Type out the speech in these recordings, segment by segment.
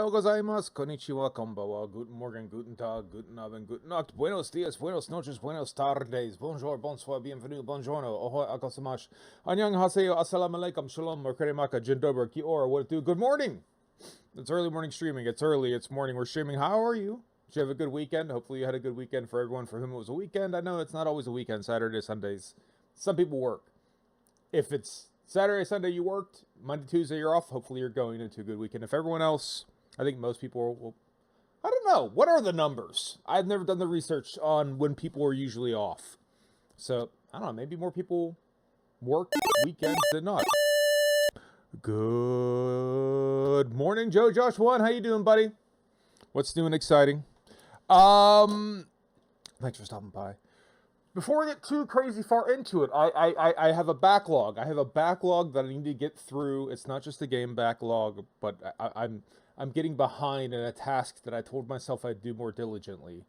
Ohayo gozaimasu, konnichiwa, konbanwa, guten Morgen, guten Tag, guten Abend, guten Nacht, buenos dias, buenos noches, buenos tardes, bonjour, bonsoir, bienvenue, buongiorno, ohoi akosamash, annyeonghaseyo, assalamu alaikum, shalom, merkarimaka, dzień dobry, ki ora, what it do, good morning! It's early morning streaming, it's early, it's morning, we're streaming, how are you? Did you have a good weekend? Hopefully you had a good weekend for everyone for whom it was a weekend. I know it's not always a weekend, Saturday, Sundays, some people work. If it's Saturday, Sunday you worked, Monday, Tuesday you're off, hopefully you're going into a good weekend. If everyone else, I think most people will, I don't know, what are the numbers? I've never done the research on when people are usually off. So, I don't know, maybe more people work weekends than not. Good morning, Joe Josh 1, how you doing, buddy? What's new and exciting? Thanks for stopping by. Before I get too crazy far into it, I have a backlog. I have a backlog that I need to get through. It's not just a game backlog, but I'm getting behind in a task that I told myself I'd do more diligently,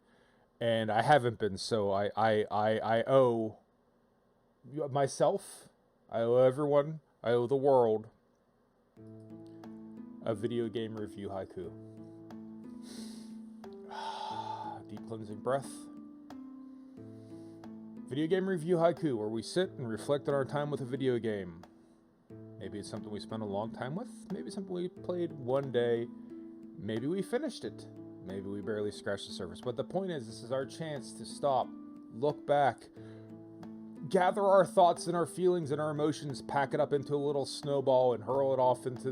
and I haven't been. So I owe myself, I owe everyone, I owe the world a video game review haiku. Deep cleansing breath. Video game review haiku, where we sit and reflect on our time with a video game. Maybe it's something we spent a long time with. Maybe it's something we played one day. Maybe we finished it. Maybe we barely scratched the surface. But the point is, this is our chance to stop, look back, gather our thoughts and our feelings and our emotions, pack it up into a little snowball and hurl it off into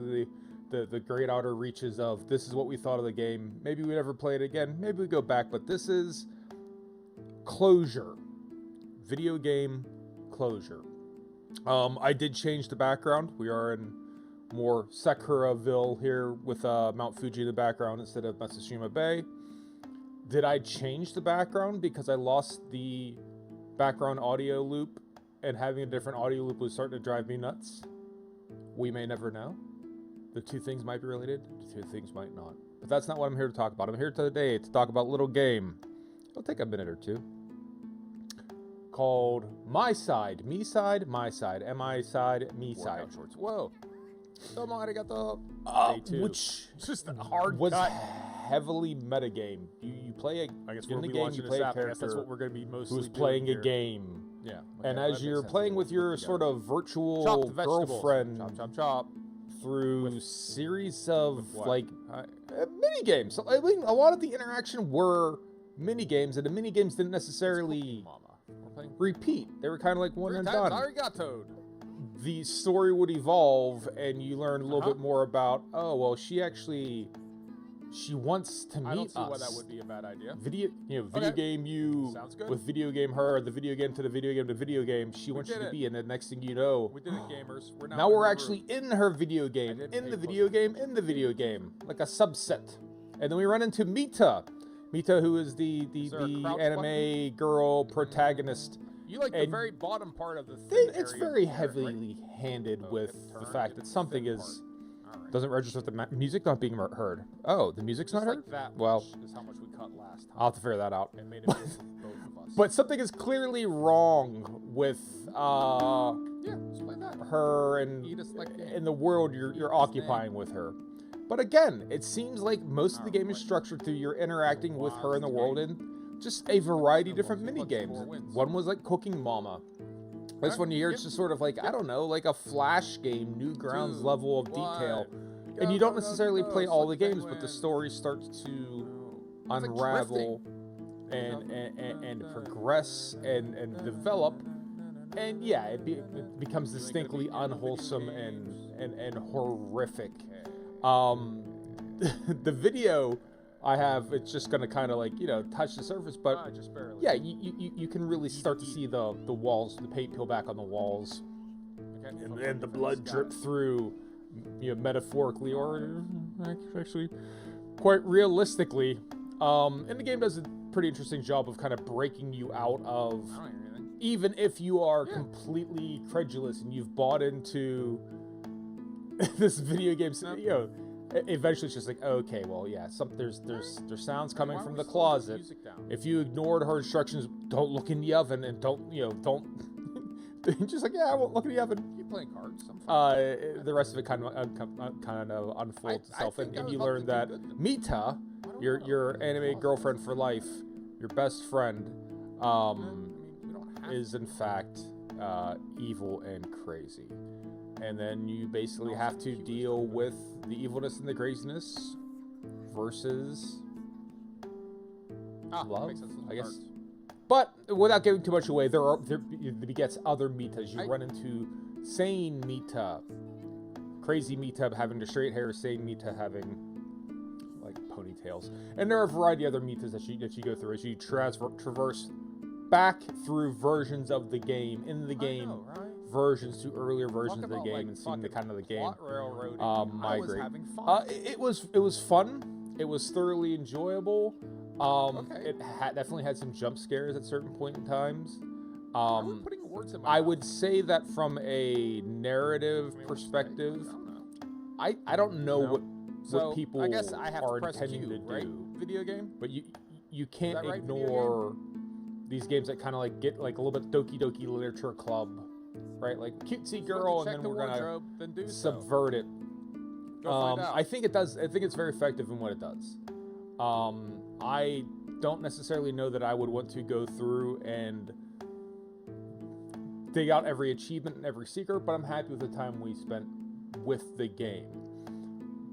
the great outer reaches of, this is what we thought of the game. Maybe we never play it again. Maybe we go back. But this is closure. Video game closure. I did change the background. We are in more Sakuraville here with Mount Fuji in the background instead of Matsushima Bay. Did I change the background because I lost the background audio loop, and having a different audio loop was starting to drive me nuts? We may never know. The two things might be related, the two things might not. But that's not what I'm here to talk about. I'm here today to talk about a little game. It'll take a minute or two. Called My Side, Me Side, My Side, M-I Side, Me Side. Shorts. Whoa. Domo arigato. Which just a hard was cut. heavily metagame. You play I guess in the we'll be game, watching you play this a app. I guess that's character what we're going to be mostly who's doing playing here. a game. Yeah. And okay, as you're playing with your sort of virtual chop the vegetables. girlfriend Chop, chop, chop. through series of like I- mini games. So, I mean, a lot of the interaction were mini games, and the mini games didn't necessarily Mama. We're playing repeat. They were kind of like one three and times done. arigato. The story would evolve, and you learn a little Uh-huh. bit more about, oh, well, she wants to meet I don't see us. why that would be a bad idea. Video Okay. game you Sounds good. with video game her, the video game to the video game to video game. She wants you did to it. be, and the next thing you know, We did it, gamers. We're now in we're her actually room. in her video game, did in pay the close video game, in the video game, like a subset. And then we run into Mita, who is the there a crouch anime girl protagonist. You like the and very bottom part of the They, thing. it's very heavily handed Oh, with get the turned, fact get that something thin is Alright. doesn't register with the music not being heard. Oh, the music's Just not heard. like that Well, much is how much we cut last time. I'll have to figure that out. And made it both of us. But something is clearly wrong with yeah, let's play that. her and Eat us like in the world you're occupying with her. But again, it seems like most of the game is structured through you're interacting with her in the world in just a variety of different mini games. One was like Cooking Mama. This one here, it's just sort of like, I don't know, like a Flash game, Newgrounds level of detail. And you don't necessarily play all the games, but the story starts to unravel and progress and develop. And yeah, it becomes distinctly unwholesome and horrific. The video I have, it's just gonna kind of like, touch the surface, but just barely. yeah, you can really start to see the walls, the paint peel back on the walls, Okay. and the blood drip through, metaphorically or actually quite realistically. And the game does a pretty interesting job of kind of breaking you out of, I don't hear anything. even if you are completely credulous and you've bought into this video game, eventually it's just like, okay, well, yeah, there's sounds coming Why from don't the we slow closet. music down? If you ignored her instructions, don't look in the oven and don't just like, yeah, I won't look in the oven. playing cards. I'm fine. The rest of it kind of unfolds I itself, think I and was you about learn to that do good, though. Mita, I don't know. your anime girlfriend for life, your best friend, We don't have is in fact evil and crazy, and then you basically have to deal with the evilness and the craziness versus love, makes sense. I guess. Cards. But without giving too much away, there begets other Mitas. You run into sane Mita, crazy Mita having the straight hair, sane Mita having like ponytails, and there are a variety of other Mitas that you go through as you traverse back through versions of the game I know, right? versions to earlier versions of the Talk game, about, and seeing the kind of the game plot railroading. migrate. I was having fun. It was fun. It was thoroughly enjoyable. Okay. It definitely had some jump scares at certain point in times. Are we putting words in my I mouth? would say that from a narrative perspective, I don't know what people I guess I have are to press intending Q, to right? do. Video game. But you can't that right, video ignore these games that kind of like get like a little bit Doki Doki Literature Club, right? Like cutesy girl, and then we're gonna subvert it. Go find out. I think it does. I think it's very effective in what it does. I don't necessarily know that I would want to go through and dig out every achievement and every secret, but I'm happy with the time we spent with the game.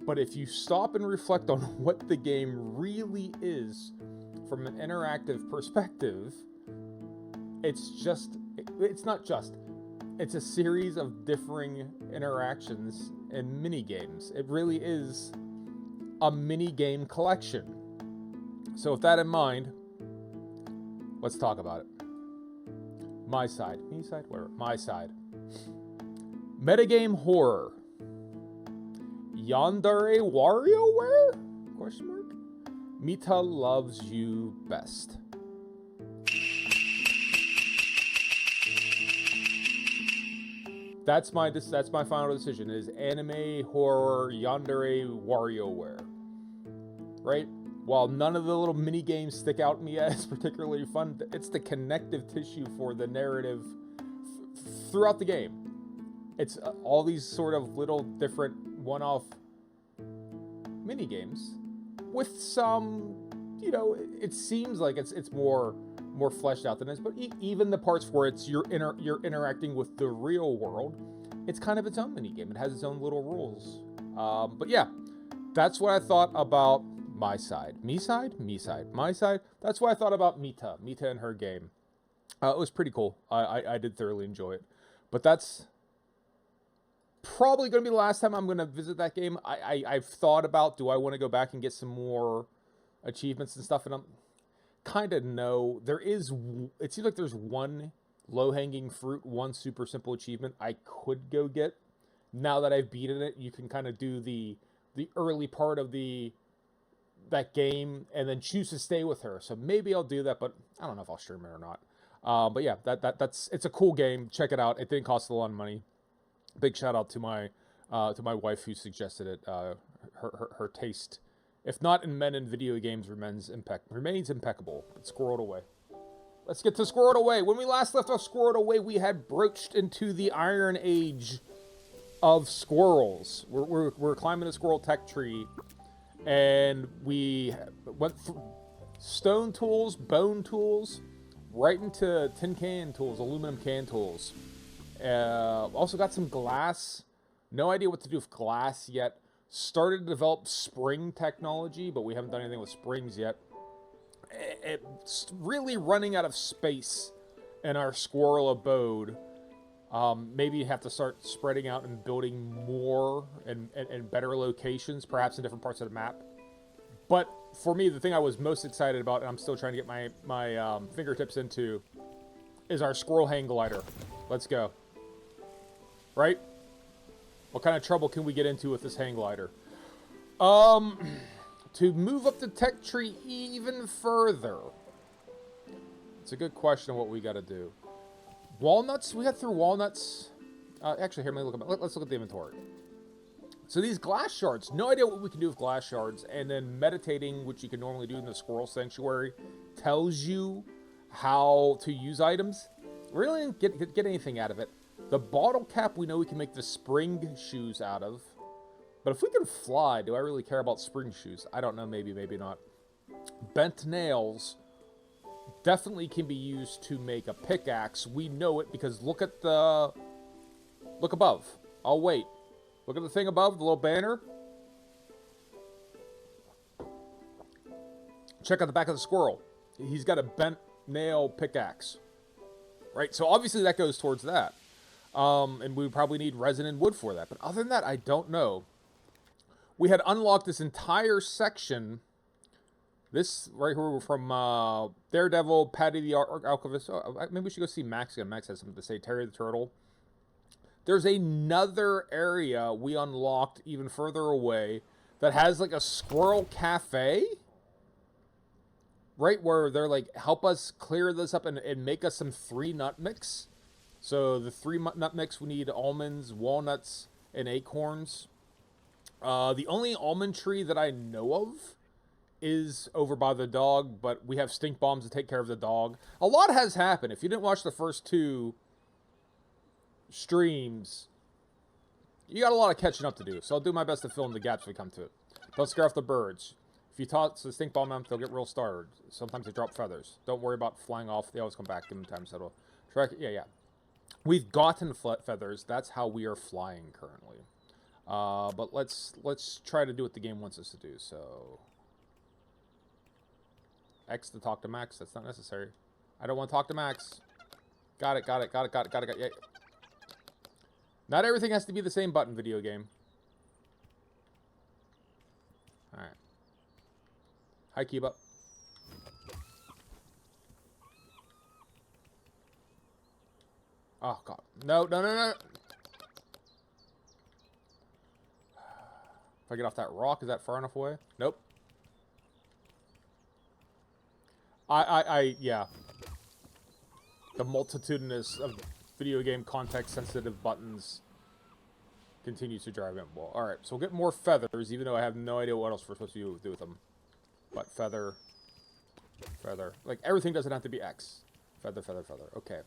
But if you stop and reflect on what the game really is from an interactive perspective, it's a series of differing interactions and mini games. It really is a mini game collection. So with that in mind, let's talk about it. My side, me side, whatever. My side. Metagame horror. Yandere WarioWare? Question mark. Mita loves you best. That's my final decision. Is anime horror Yandere WarioWare. Right? While none of the little mini games stick out to me as particularly fun, it's the connective tissue for the narrative throughout the game. It's all these sort of little different one-off mini games with some, it seems like it's more fleshed out than this, but even the parts where you're interacting with the real world, it's kind of its own mini game. It has its own little rules. But yeah, that's what I thought about my side. Me side? My side? That's what I thought about Mita and her game. It was pretty cool. I did thoroughly enjoy it. But that's probably going to be the last time I'm going to visit that game. I've thought about, do I want to go back and get some more achievements and stuff? And I'm kind of no. It seems like there's one low-hanging fruit, one super simple achievement I could go get. Now that I've beaten it, you can kind of do the early part of that game and then choose to stay with her. So maybe I'll do that, but I don't know if I'll stream it or not. But yeah, it's a cool game. Check it out. It didn't cost a lot of money. Big shout out to my wife who suggested it. Her taste, if not in men and video games, remains impeccable. It's Squirreled Away. Let's get to Squirreled Away. When we last left off Squirreled Away, we had broached into the Iron Age of squirrels. We're climbing the squirrel tech tree, and we went through stone tools, bone tools, right into tin can tools, aluminum can tools. Also got some glass. No idea what to do with glass yet. Started to develop spring technology, but we haven't done anything with springs yet. It's really running out of space in our squirrel abode. Maybe you have to start spreading out and building more and better locations, perhaps in different parts of the map. But for me, the thing I was most excited about, and I'm still trying to get my fingertips into, is our squirrel hang glider. Let's go. Right? What kind of trouble can we get into with this hang glider? To move up the tech tree even further. It's a good question of what we got to do. Walnuts? We got through walnuts. Actually, here, let's look at the inventory. So these glass shards, no idea what we can do with glass shards. And then meditating, which you can normally do in the squirrel sanctuary, tells you how to use items. We really didn't get anything out of it. The bottle cap we know we can make the spring shoes out of. But if we can fly, do I really care about spring shoes? I don't know, maybe, maybe not. Bent nails definitely can be used to make a pickaxe. We know it because look at the... Look above. I'll wait. Look at the thing above, the little banner. Check out the back of the squirrel. He's got a bent nail pickaxe. Right? So obviously that goes towards that. And we would probably need resin and wood for that. But other than that, I don't know. We had unlocked this entire section. This right here from Daredevil, Patty the Alchemist. Oh, maybe we should go see Max again. Max has something to say. Terry the Turtle. There's another area we unlocked even further away that has like a squirrel cafe. Right, where they're like, help us clear this up and make us some 3-nut mix. So the 3-nut mix, we need almonds, walnuts, and acorns. The only almond tree that I know of is over by the dog, but we have stink bombs to take care of the dog. A lot has happened. If you didn't watch the first 2 streams, you got a lot of catching up to do. So I'll do my best to fill in the gaps when we come to it. Don't scare off the birds. If you toss the stink bomb out, they'll get real startled. Sometimes they drop feathers. Don't worry about flying off. They always come back. Give them time to settle. Yeah. We've gotten feathers. That's how we are flying currently. But let's try to do what the game wants us to do. So X to talk to Max. That's not necessary. I don't want to talk to Max. Got it. Yeah. Not everything has to be the same button, video game. Alright. Hi, keep up. Oh, God. No. If I get off that rock, is that far enough away? Nope. Yeah. The multitudinous of video game context-sensitive buttons continues to drive me up. Well, alright, so we'll get more feathers, even though I have no idea what else we're supposed to do with them. But feather. Like, everything doesn't have to be X. Feather. Okay.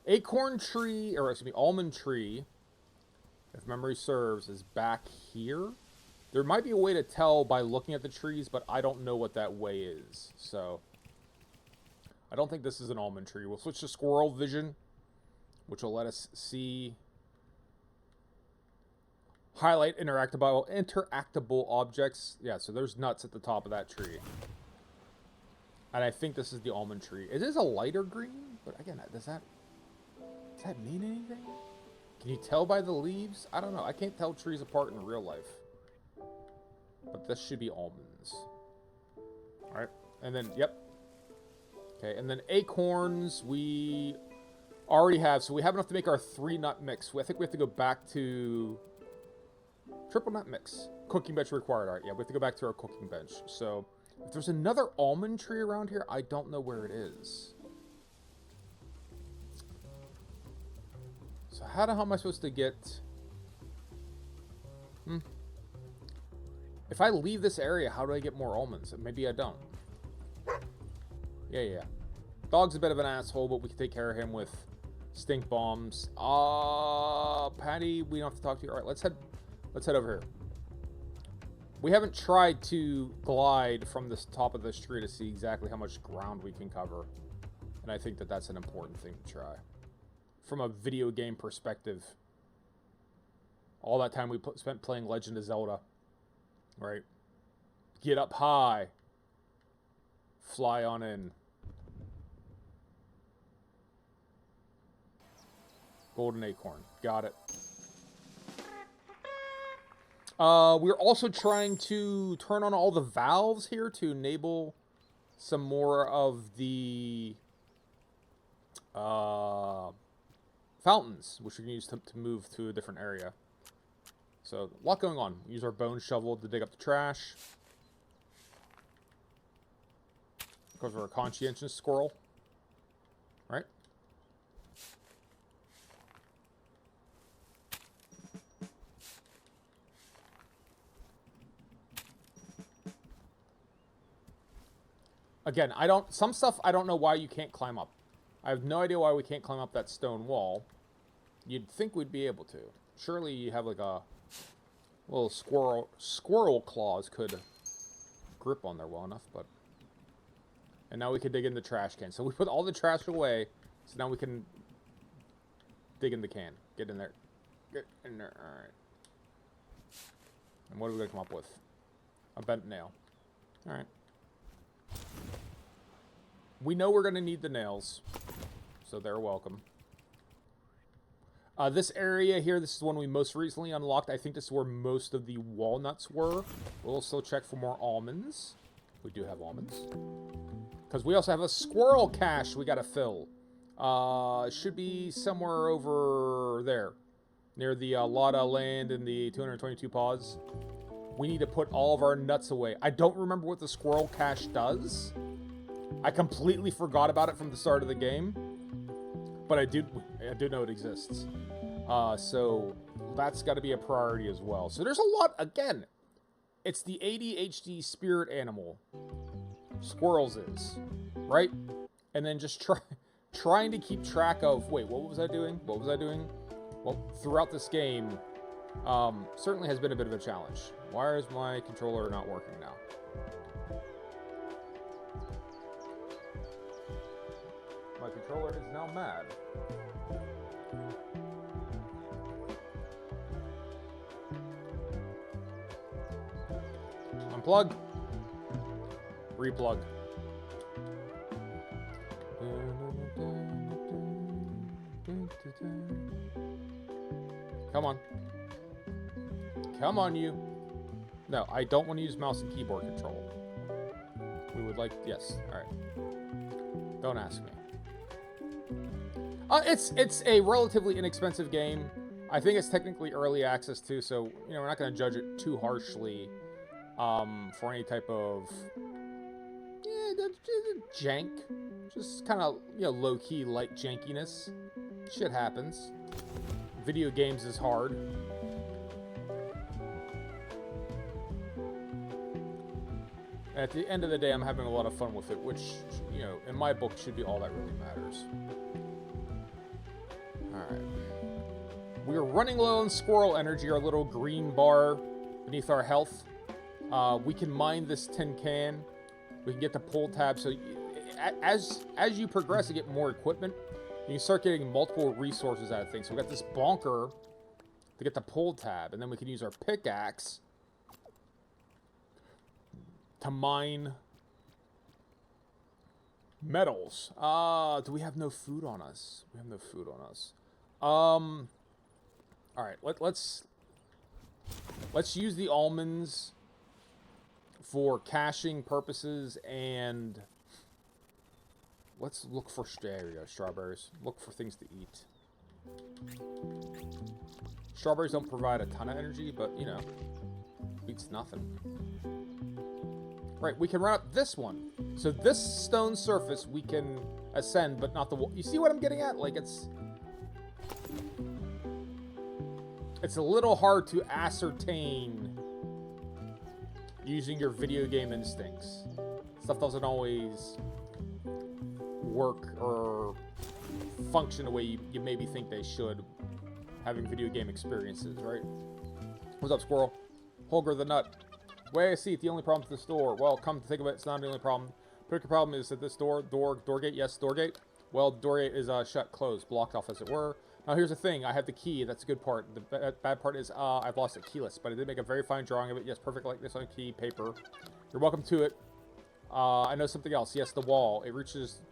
Acorn tree, or excuse me, almond tree, if memory serves, is back here. There might be a way to tell by looking at the trees, but I don't know what that way is. So, I don't think this is an almond tree. We'll switch to squirrel vision, which will let us see highlight interactable objects. Yeah, so there's nuts at the top of that tree. And I think this is the almond tree. It is a lighter green, but again, does that mean anything? Can you tell by the leaves? I don't know. I can't tell trees apart in real life. But this should be almonds. Alright. And then, yep. Okay, and then acorns we already have. So we have enough to make our 3-nut mix. I think we have to go back to triple nut mix. Cooking bench required. Alright, yeah, we have to go back to our cooking bench. So if there's another almond tree around here, I don't know where it is. So how the hell am I supposed to get... If I leave this area, how do I get more almonds? Maybe I don't. Yeah. Dog's a bit of an asshole, but we can take care of him with stink bombs. Patty, we don't have to talk to you. All right, let's head over here. We haven't tried to glide from the top of this tree to see exactly how much ground we can cover. And I think that that's an important thing to try. From a video game perspective, all that time we spent playing Legend of Zelda, right? Get up high, fly on in. Golden acorn, got it. We're also trying to turn on all the valves here to enable some more of the fountains, which we can use to move to a different area. So, a lot going on. Use our bone shovel to dig up the trash. Because we're a conscientious squirrel. Right? Again, some stuff I don't know why you can't climb up. I have no idea why we can't climb up that stone wall. You'd think we'd be able to. Surely you have like a little squirrel claws could grip on there well enough, but... And now we can dig in the trash can. So we put all the trash away, so now we can dig in the can. Get in there. Get in there. Alright. And what are we going to come up with? A bent nail. Alright. We know we're going to need the nails, so they're welcome. This area here, this is the one we most recently unlocked. I think this is where most of the walnuts were. We'll still check for more almonds. We do have almonds. Because we also have a squirrel cache we got to fill. It should be somewhere over there. Near the Lotta land and the 222 paws. We need to put all of our nuts away. I don't remember what the squirrel cache does. I completely forgot about it from the start of the game. But I do know it exists. So that's got to be a priority as well. So there's a lot, again, it's the ADHD spirit animal. Squirrels is, right? And then just trying to keep track of, wait, what was I doing? What was I doing? Well, throughout this game, certainly has been a bit of a challenge. Why is my controller not working now? My controller is now mad. Unplug. Replug. Come on. Come on, you. No, I don't want to use mouse and keyboard control. We would like... Yes. Alright. Don't ask me. It's a relatively inexpensive game. I think it's technically early access too, so, you know, we're not going to judge it too harshly for any type of... jank. Just kind of, you know, low-key light jankiness. Shit happens. Video games is hard. At the end of the day, I'm having a lot of fun with it, which, you know, in my book should be all that really matters. Alright. We are running low on squirrel energy, our little green bar beneath our health. We can mine this tin can. We can get the pull tab. So as you progress and get more equipment, you can start getting multiple resources out of things. So we got this bonker to get the pull tab, and then we can use our pickaxe to mine metals. Do we have no food on us? We have no food on us. All right, let's use the almonds for caching purposes, and let's look for strawberries. Look for things to eat. Strawberries don't provide a ton of energy, but, you know, beats nothing. Right, we can run up this one. So this stone surface we can ascend, but not the wall. You see what I'm getting at? Like, it's a little hard to ascertain using your video game instincts. Stuff doesn't always work or function the way you maybe think they should, having video game experiences, right? What's up, squirrel? Holger the nut. Way I see it, the only problem with this door. Well, come to think of it, it's not the only problem. Particular problem is that this door gate, yes, door gate. Well, door gate is shut, closed, blocked off, as it were. Now, here's the thing. I have the key. That's a good part. The bad part is I've lost it keyless, but I did make a very fine drawing of it. Yes, perfect like this on key paper. You're welcome to it. I know something else. Yes, the wall. It reaches...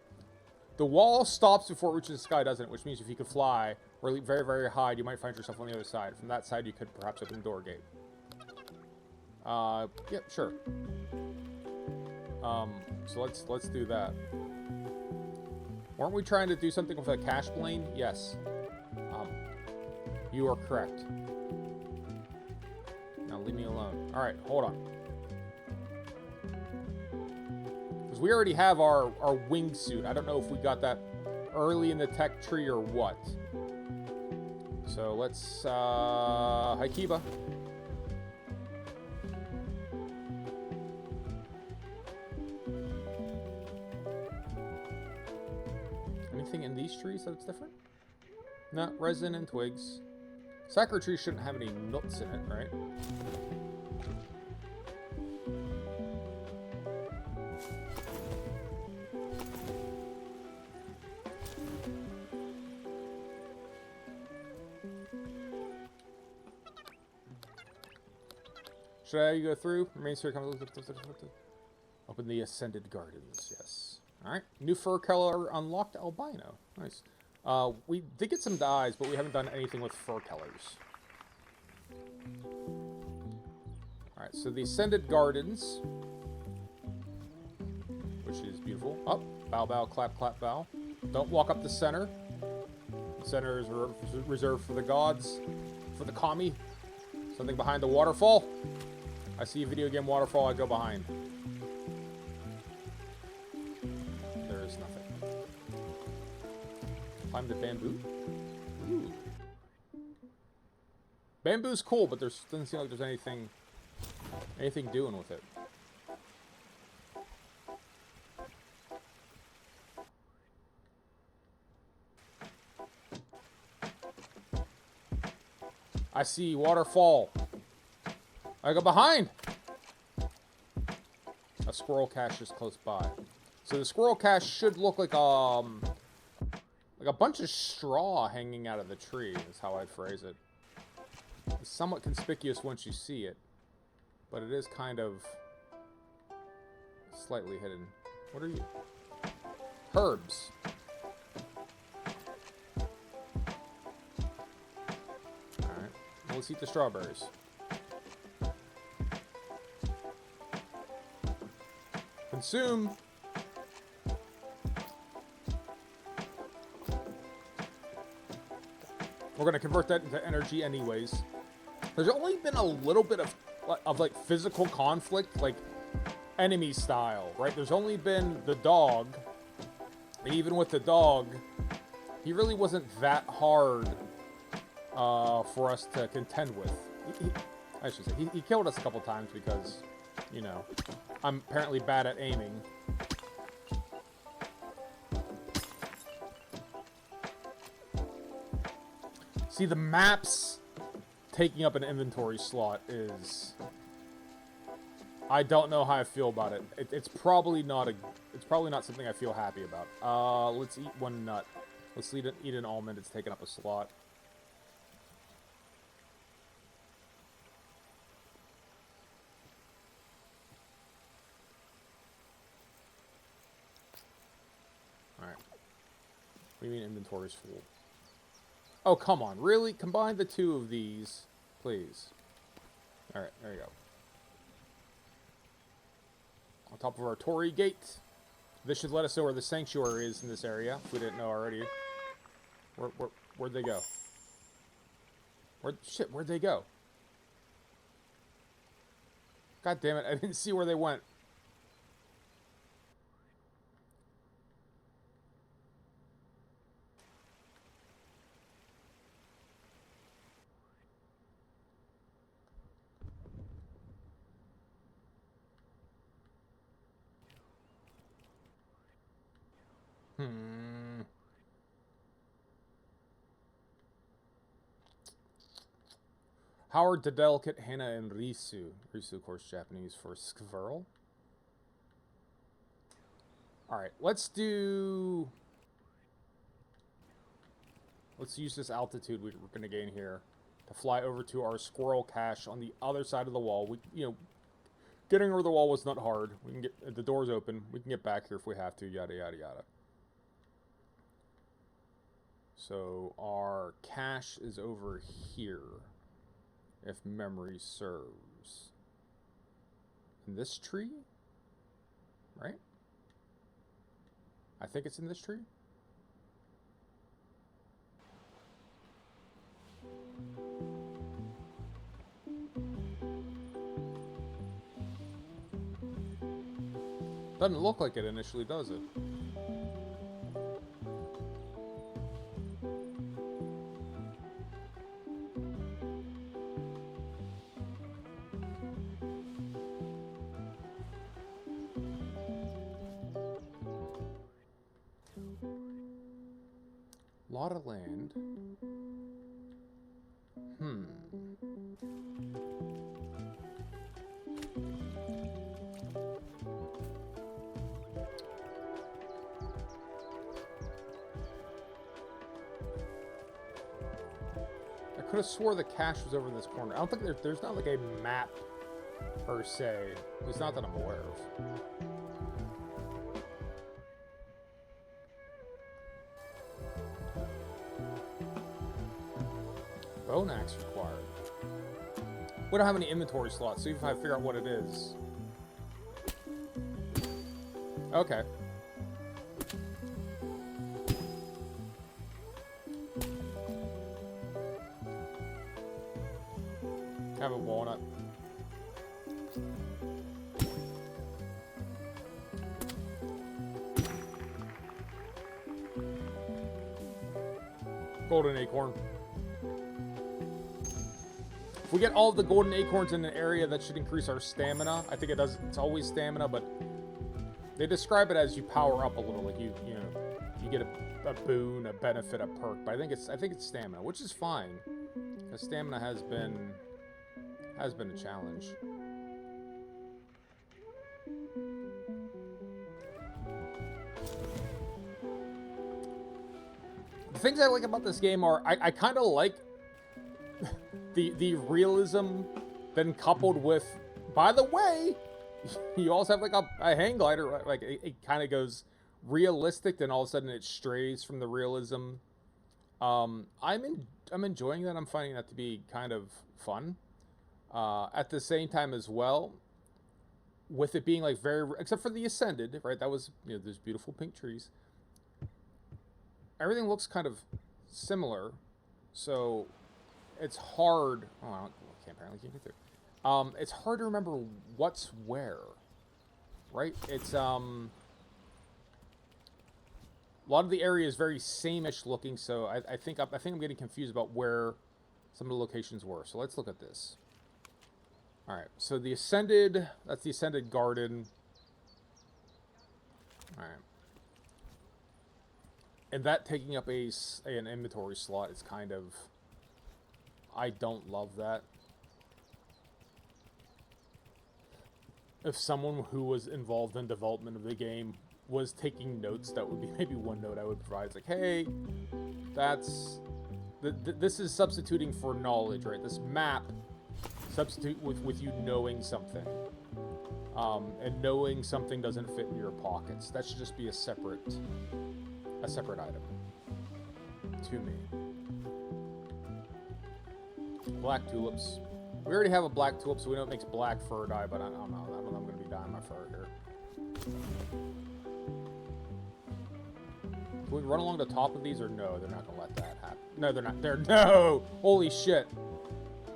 The wall stops before it reaches the sky, doesn't it? Which means if you could fly or leap very, very high, you might find yourself on the other side. From that side, you could perhaps open the door gate. Yeah, sure. So let's do that. Weren't we trying to do something with a cash plane? Yes. You are correct. Now leave me alone. Alright, hold on. Because we already have our wingsuit. I don't know if we got that early in the tech tree or what. So let's, hi Kiba. Anything in these trees that's different? No, resin and twigs. Sakura tree shouldn't have any nuts in it, right? Should I go through? Main story comes. Open the Ascended Gardens, yes. Alright. New fur color unlocked, albino. Nice. We did get some dyes, but we haven't done anything with fur colors. Alright, so the Ascended Gardens, which is beautiful. Oh, bow, bow, clap, clap, bow. Don't walk up the center. The center is reserved for the gods, for the kami. Something behind the waterfall. I see a video game waterfall, I go behind. There is nothing. Climb the bamboo. Ooh. Bamboo's cool, but there doesn't seem like there's anything doing with it. I see waterfall. I go behind. A squirrel cache is close by. So the squirrel cache should look like a bunch of straw hanging out of the tree, is how I'd phrase it. It's somewhat conspicuous once you see it, but it is kind of slightly hidden. What are you? Herbs. Alright, well, let's eat the strawberries. Consume. We're going to convert that into energy anyways. There's only been a little bit of like physical conflict, like enemy style, right? There's only been the dog. And even with the dog, he really wasn't that hard for us to contend with. I should say, he killed us a couple times because, you know, I'm apparently bad at aiming. See, the maps taking up an inventory slot is... I don't know how I feel about it. It's probably not something I feel happy about. Let's eat one nut. Let's eat an almond. It's taking up a slot. Alright. What do you mean inventory's full? Oh, come on. Really? Combine the two of these, please. Alright, there you go. On top of our Torii Gate. This should let us know where the sanctuary is in this area, if we didn't know already. Where'd they go? Where'd they go? God damn it, I didn't see where they went. Howard the Delicate, Hannah, and Risu. Risu, of course, Japanese for squirrel. Alright, let's use this altitude we're going to gain here to fly over to our squirrel cache on the other side of the wall. Getting over the wall was not hard. We can get the door's open. We can get back here if we have to. Yada yada yada. So our cache is over here, if memory serves. In this tree, right? I think it's in this tree. Doesn't look like it initially, does it? lot of land. I could have swore the cache was over in this corner. I don't think there's not like a map per se. At least not that I'm aware of. Bone axe required. We don't have any inventory slots, so even if I figure out what it is. Okay. Have a walnut. Golden acorn. If we get all of the golden acorns in an area, that should increase our stamina. I think it does. It's always stamina, but they describe it as you power up a little, like you get a boon, a benefit, a perk. But I think it's stamina, which is fine. Because stamina has been a challenge. The things I like about this game are I kind of like the realism then coupled with, by the way, you also have like a hang glider, like it kind of goes realistic, then all of a sudden it strays from the realism. I'm enjoying that. I'm finding that to be kind of fun. At the same time as well, with it being like except for the Ascended, right? That was, there's beautiful pink trees. Everything looks kind of similar, so it's hard. Oh, I apparently can't get through. It's hard to remember what's where, right? It's a lot of the area is very same-ish looking, so I think I'm getting confused about where some of the locations were. So let's look at this. All right, so the Ascended, that's the Ascended Garden. All right. And that taking up an inventory slot is kind of... I don't love that. If someone who was involved in development of the game was taking notes, that would be maybe one note I would provide. It's like, hey, this is substituting for knowledge, right? This map substitute with you knowing something. And knowing something doesn't fit in your pockets. That should just be a separate item to me. Black tulips. We already have a black tulip, so we know it makes black fur dye, but I don't know. I don't know I'm going to be dyeing my fur here. Can we run along the top of these, or no? They're not going to let that happen. No, they're not. No! Holy shit.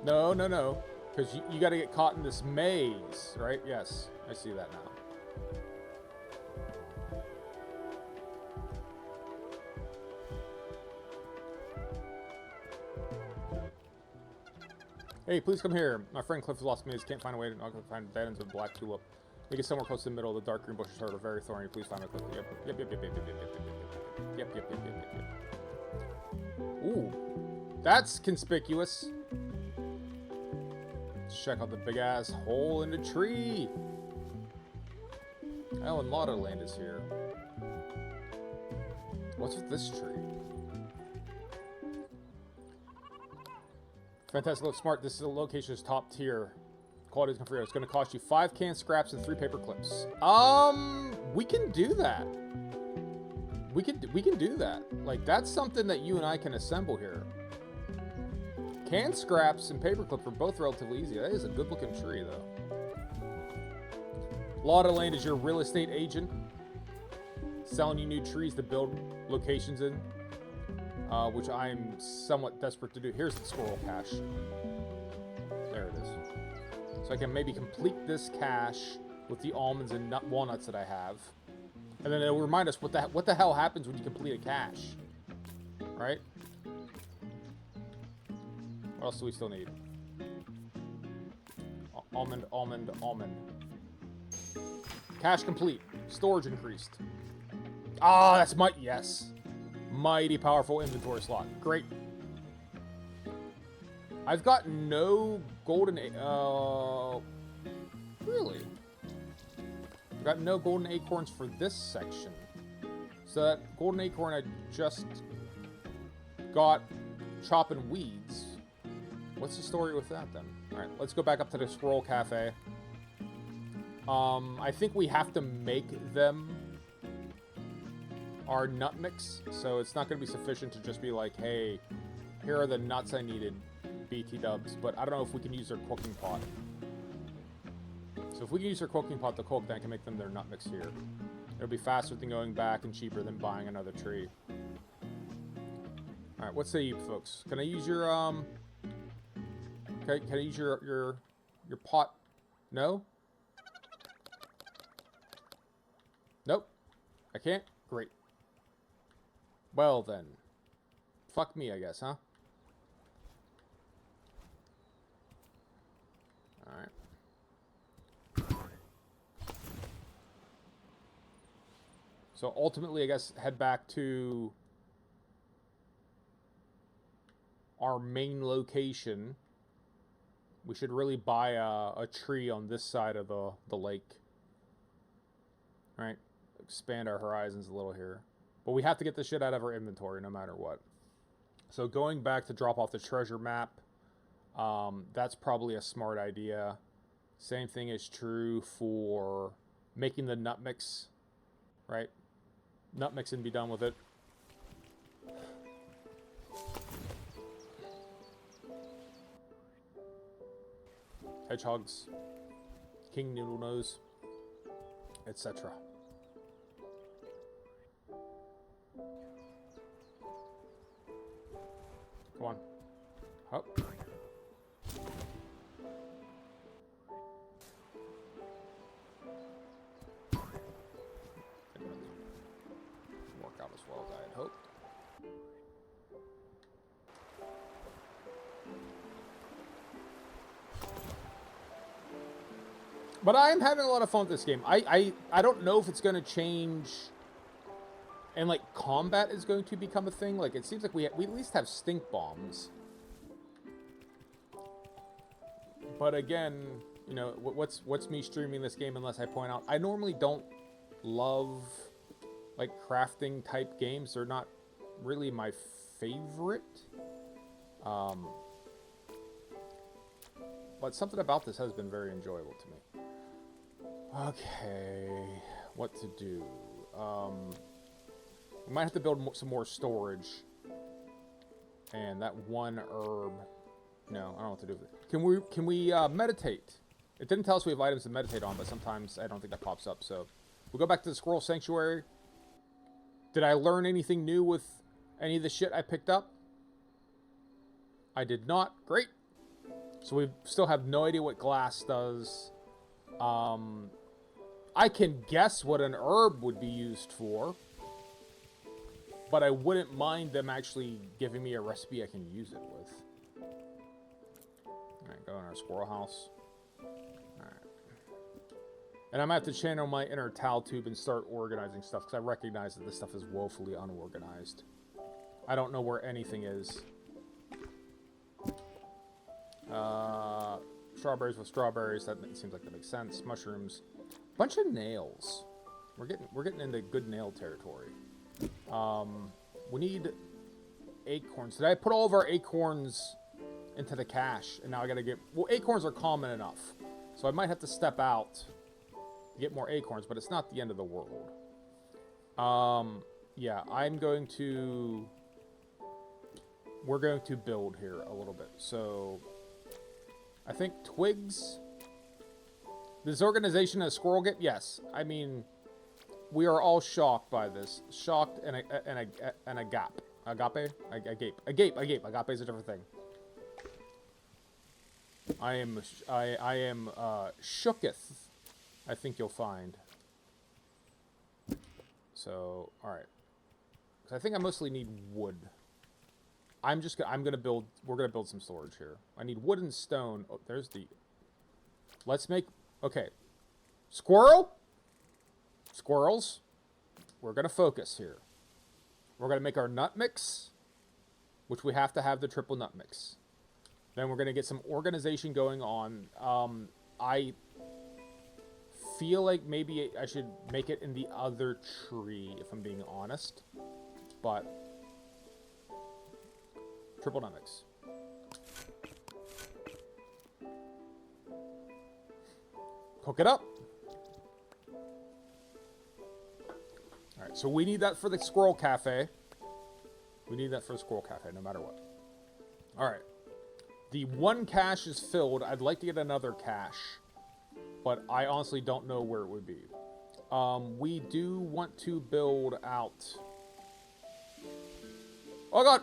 No. Because you got to get caught in this maze, right? Yes, I see that now. Hey, please come here. My friend Cliff has lost maze. Can't find a way to find dead ends of black tulip. Make it somewhere close to the middle. The dark green bushes are very thorny. Please find a cliff. Yep. Ooh, that's conspicuous. Let's check out the big ass hole in the tree. Oh, and Lauderland is here. What's with this tree? Fantastic, look smart. This location is top tier. Quality is confirmed. It's going to cost you 5 canned scraps and 3 paper clips. We can do that. We can do that. Like, that's something that you and I can assemble here. Canned scraps and paper clips are both relatively easy. That is a good looking tree, though. Lauderland is your real estate agent, selling you new trees to build locations in. Which I'm somewhat desperate to do. Here's the squirrel cache. There it is. So I can maybe complete this cache with the almonds and walnuts that I have. And then it'll remind us what the hell happens when you complete a cache. Right? What else do we still need? Almond. Cache complete. Storage increased. Ah, that's yes. Mighty powerful inventory slot. Great. I've got no golden... really? I've got no golden acorns for this section. So that golden acorn I just got chopping weeds. What's the story with that then? Alright, let's go back up to the Squirrel Cafe. I think we have to make them our nut mix, so it's not going to be sufficient to just be like, hey, here are the nuts I needed, BT dubs, but I don't know if we can use their cooking pot. So if we can use their cooking pot to cook, then I can make them their nut mix here. It'll be faster than going back and cheaper than buying another tree. Alright, what say you folks? Can I use your, okay, can I use your pot? No? Nope. I can't? Great. Well then. Fuck me, I guess, huh? Alright. So ultimately, I guess, head back to our main location. We should really buy a tree on this side of the lake. Right? Expand our horizons a little here. But we have to get this shit out of our inventory no matter what. So going back to drop off the treasure map, that's probably a smart idea. Same thing is true for making the nut mix, right? Nut mix and be done with it. Hedgehogs, king noodle nose, etc. Come on. Up. Work out as well as I had hoped. But I am having a lot of fun with this game. I don't know if it's going to change, and like combat is going to become a thing. Like it seems like we at least have stink bombs. But again, you know, what's me streaming this game unless I point out I normally don't love like crafting type games. They're not really my favorite. But something about this has been very enjoyable to me. Okay, what to do? We might have to build some more storage. And that one herb. No, I don't know what to do with it. Can we meditate? It didn't tell us we have items to meditate on, but sometimes I don't think that pops up. So we'll go back to the Squirrel Sanctuary. Did I learn anything new with any of the shit I picked up? I did not. Great. So we still have no idea what glass does. I can guess what an herb would be used for. But I wouldn't mind them actually giving me a recipe I can use it with. Alright, go in our squirrel house. Alright. And I might have to channel my inner towel tube and start organizing stuff, because I recognize that this stuff is woefully unorganized. I don't know where anything is. Strawberries with strawberries, that seems like that makes sense. Mushrooms. Bunch of nails. We're getting into good nail territory. We need acorns. Did I put all of our acorns into the cache? And now I gotta get... Well, acorns are common enough. So I might have to step out to get more acorns, but it's not the end of the world. Yeah, I'm going to... We're going to build here a little bit. So... I think twigs... This organization has squirrel get? Yes. I mean... We are all shocked by this. Shocked and a gap. Agape? A gape. Agape is a different thing. I am shooketh, I think you'll find. So, alright. I think I mostly need wood. I'm gonna build, we're gonna build some storage here. I need wood and stone. Oh, there's the... Let's make... Okay. Squirrel? Squirrels, we're going to focus here. We're going to make our nut mix, which we have to have the triple nut mix. Then we're going to get some organization going on. I feel like maybe I should make it in the other tree, if I'm being honest. But triple nut mix. Cook it up. Alright, so we need that for the Squirrel Cafe. We need that for the Squirrel Cafe, no matter what. Alright. The one cache is filled. I'd like to get another cache, but I honestly don't know where it would be. We do want to build out... Oh god!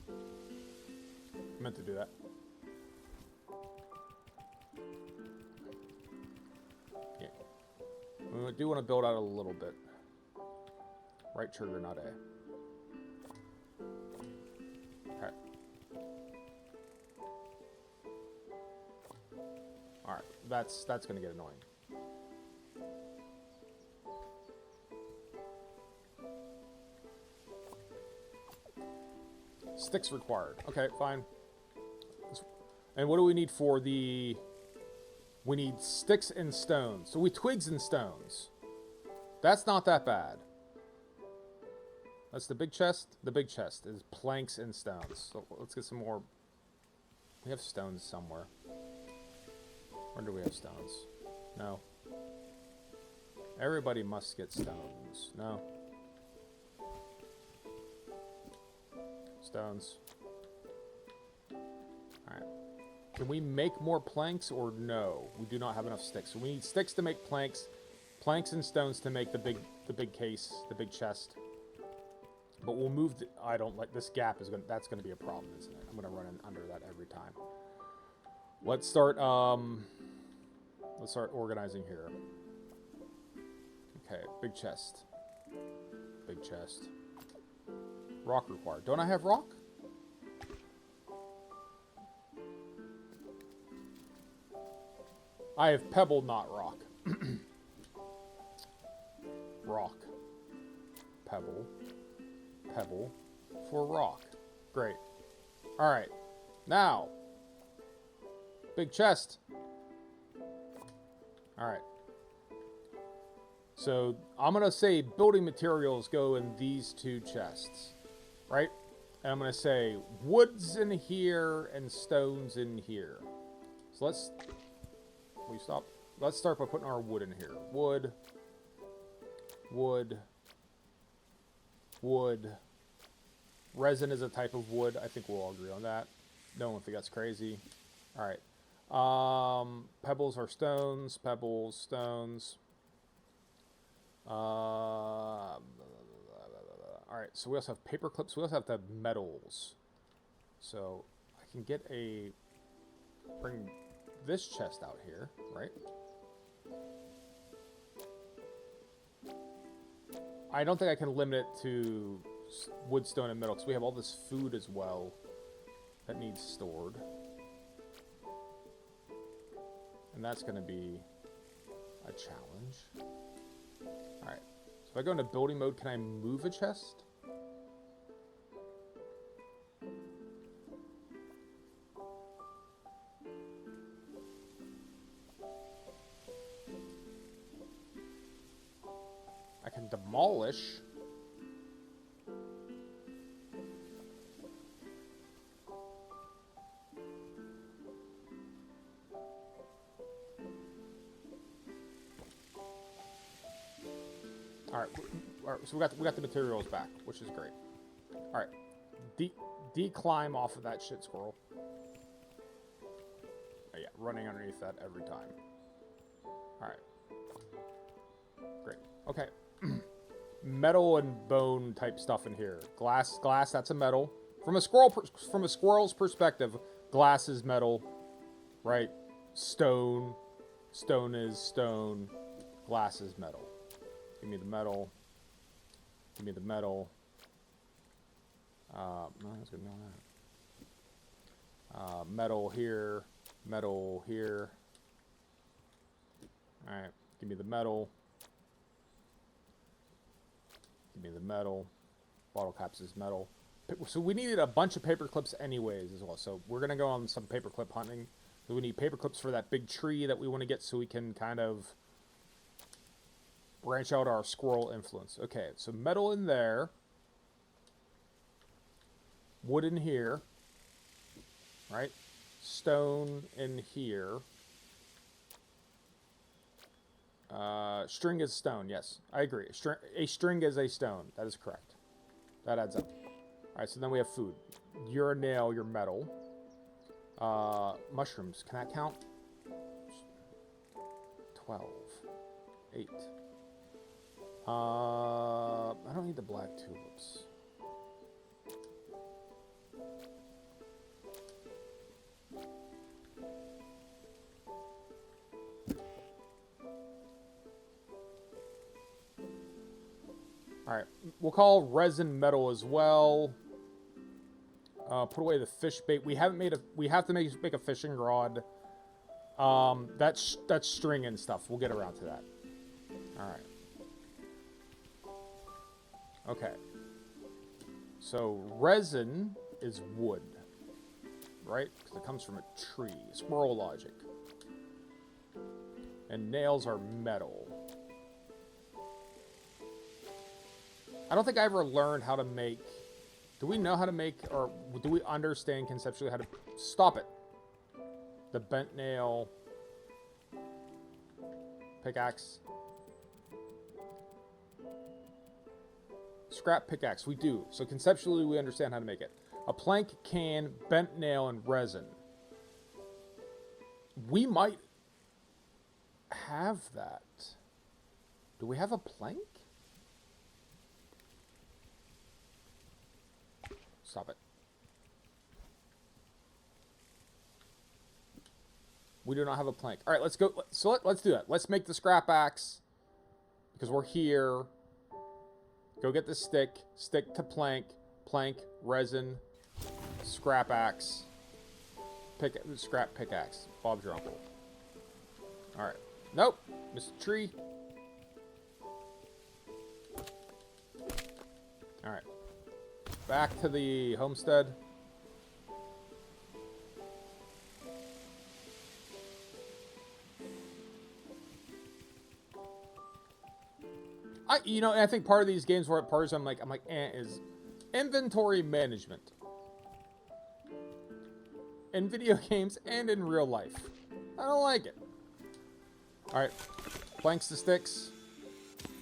I meant to do that. Yeah. We do want to build out a little bit. Right trigger, not A. Okay. Alright, that's gonna get annoying. Sticks required. Okay, fine. And what do we need for the... We need sticks and stones. So we twigs and stones. That's not that bad. That's the big chest. The big chest is planks and stones. So let's get some more. We have stones somewhere. Where do we have stones? No. Everybody must get stones. No. Stones. Alright. Can we make more planks or no? We do not have enough sticks. So we need sticks to make planks. Planks and stones to make the big case, the big chest. But we'll move the, I don't like this gap is that's gonna be a problem, isn't it? I'm gonna run in under that every time. Let's start organizing here. Okay, big chest. Big chest. Rock required. Don't I have rock? I have pebble, not rock. Rock. Pebble. Pebble for rock. Great. Alright. Now. Big chest. Alright. So, I'm going to say building materials go in these two chests. Right? And I'm going to say woods in here and stones in here. So let's... We stop. Let's start by putting our wood in here. Wood. Wood. Wood. Resin is a type of wood. I think we'll all agree on that. No one think that's crazy. Alright. Pebbles are stones. Pebbles, stones. Alright, so we also have paper clips. We also have to have metals. So I can get a... Bring this chest out here, right? I don't think I can limit it to wood, stone, and metal, because we have all this food as well that needs stored. And that's going to be a challenge. Alright, so if I go into building mode, can I move a chest? I can demolish. All right, so we got the materials back, which is great. All right, declimb off of that shit, squirrel. Oh, yeah, running underneath that every time. All right, great. Okay, metal and bone type stuff in here. Glass. That's a metal. From a squirrel's perspective, glass is metal, right? Stone is stone. Glass is metal. Give me the metal. Give me the metal. No, that's good. No. Metal here. Metal here. Alright. Give me the metal. Give me the metal. Bottle caps is metal. So we needed a bunch of paper clips anyways as well. So we're going to go on some paper clip hunting. So we need paper clips for that big tree that we want to get so we can kind of branch out our squirrel influence. Okay, so metal in there. Wood in here. Right? Stone in here. String is stone, yes. I agree. A string is a stone. That is correct. That adds up. Alright, so then we have food. You're a nail, you're metal. Mushrooms, can that count? 12. 8. I don't need the black tulips. Alright, we'll call resin metal as well. Put away the fish bait. We have to make a fishing rod. That's string and stuff. We'll get around to that. Alright. Okay. So resin is wood. Right? Because it comes from a tree. Squirrel logic. And nails are metal. I don't think I ever learned how to make... Do we know how to make, or do we understand conceptually how to... Stop it. The bent nail. Pickaxe. Scrap pickaxe. We do. So conceptually we understand how to make it. A plank, can, bent nail, and resin. We might have that. Do we have a plank? Stop it. We do not have a plank. All right, let's go. So let's do that. Let's make the scrap axe because we're here. Go get the stick. Stick to plank. Plank, resin, scrap axe. Scrap pickaxe. Bob's your uncle. All right. Nope. Missed a tree. All right. Back to the homestead. I think part of these games where at parts I'm like, is inventory management. In video games and in real life. I don't like it. Alright. Planks to sticks.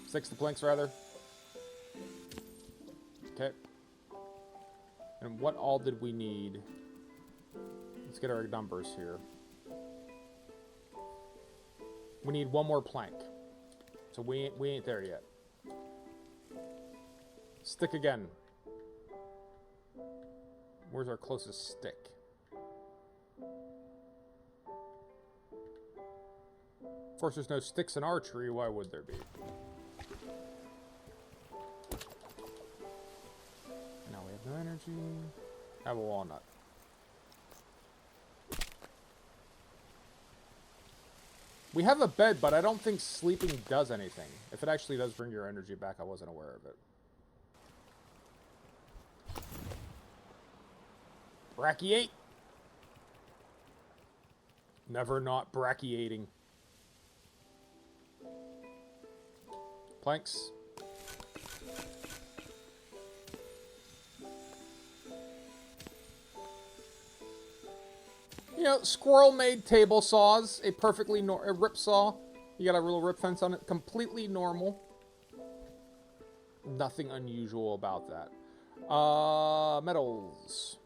Sticks to planks, rather. Okay. And what all did we need? Let's get our numbers here. We need one more plank. So we ain't there yet. Stick again. Where's our closest stick? Of course, there's no sticks in our tree. Why would there be? Now we have no energy. Have a walnut. We have a bed, but I don't think sleeping does anything. If it actually does bring your energy back, I wasn't aware of it. Brachiate. Never not brachiating. Planks. You know, squirrel-made table saws. A perfectly a rip saw. You got a little rip fence on it. Completely normal. Nothing unusual about that. Metals.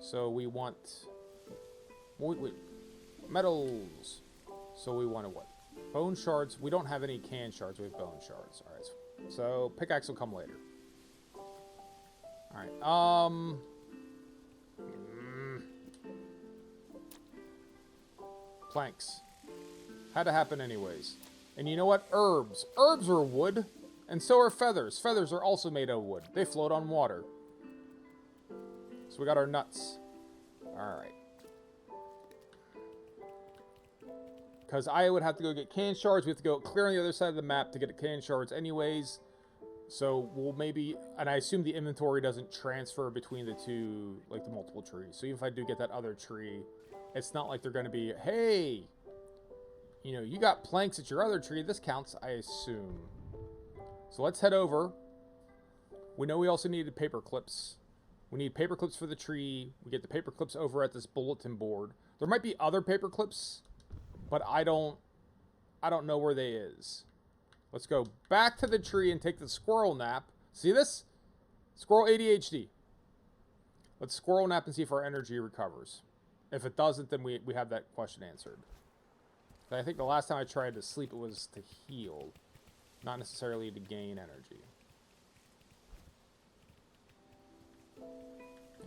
So we want... Wait. Metals. So we want what? Bone shards. We don't have any can shards. We have bone shards. Alright. So pickaxe will come later. Alright. Planks. Had to happen anyways. And you know what? Herbs. Herbs are wood. And so are feathers. Feathers are also made of wood. They float on water. So we got our nuts. Alright. Because I would have to go get can shards. We have to go clear on the other side of the map to get can shards anyways. So we'll maybe, and I assume the inventory doesn't transfer between the two, like the multiple trees. So even if I do get that other tree, it's not like they're going to be, hey, you know, you got planks at your other tree. This counts, I assume. So let's head over. We know we also needed paper clips. We need paper clips for the tree. We get the paper clips over at this bulletin board. There might be other paper clips, but I don't know where they is. Let's go back to the tree and take the squirrel nap. See this? Squirrel ADHD. Let's squirrel nap and see if our energy recovers. If it doesn't, then we have that question answered. I think the last time I tried to sleep, it was to heal, not necessarily to gain energy.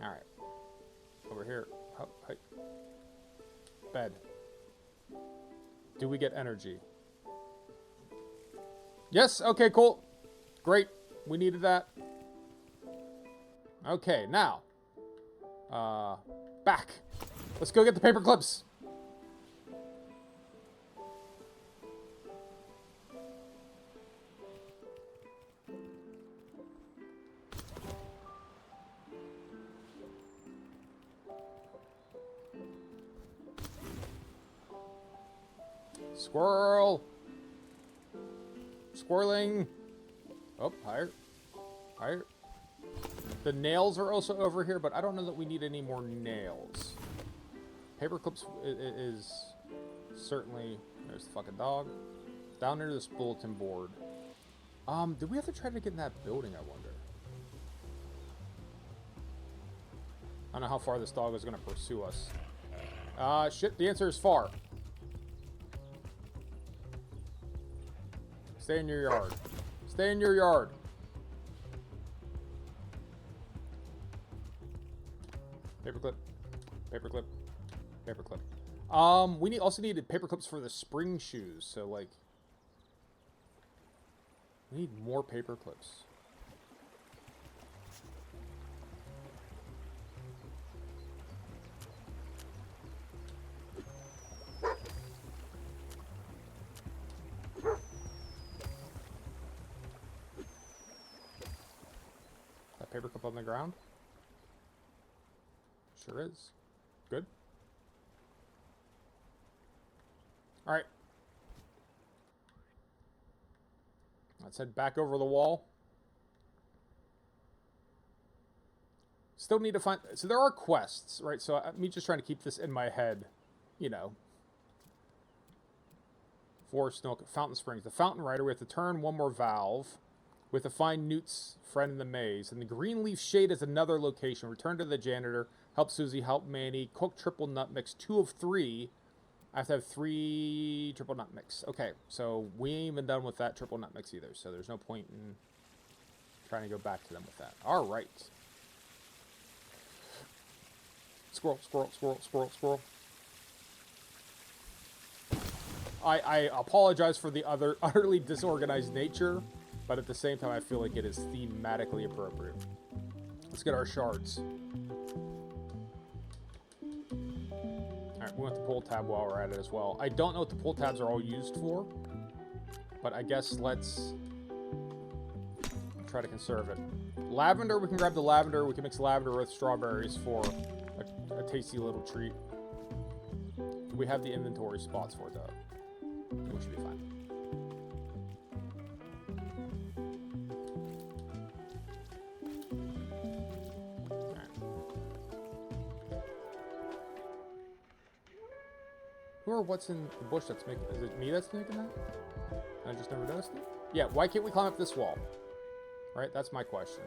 Alright. Over here. Oh, hey. Bed. Do we get energy? Yes, okay, cool. Great. We needed that. Okay, now. Back. Let's go get the paper clips. Squirrel. Squirreling. Oh, higher. Higher. The nails are also over here, but I don't know that we need any more nails. Paper clips is certainly... There's the fucking dog. Down near this bulletin board. Did we have to try to get in that building, I wonder? I don't know how far this dog is going to pursue us. Shit, the answer is far. Stay in your yard. Stay in your yard. Paperclip. Paperclip. Paperclip. We also needed paper clips for the spring shoes, so like we need more paper clips. Paperclip on the ground? Sure is. Good. Alright. Let's head back over the wall. Still need to find... So there are quests, right? So me just trying to keep this in my head. You know. Forest Nook, Fountain Springs. The Fountain Rider, we have to turn one more valve. With to find Newt's friend in the maze. And the Green Leaf Shade is another location. Return to the janitor. Help Susie. Help Manny. Cook triple nut mix. 2 of 3. I have to have 3 triple nut mix. Okay, so we ain't even done with that triple nut mix either. So there's no point in trying to go back to them with that. All right. Squirrel, squirrel, squirrel, squirrel, squirrel. I apologize for the utterly disorganized nature. But at the same time, I feel like it is thematically appropriate. Let's get our shards. Alright, we want the pull tab while we're at it as well. I don't know what the pull tabs are all used for. But I guess let's try to conserve it. Lavender, we can grab the lavender. We can mix lavender with strawberries for a tasty little treat. Do we have the inventory spots for it, though? We should be fine. Or what's in the bush that's making... Is it me that's making that? I just never noticed it? Yeah, why can't we climb up this wall? Right? That's my question.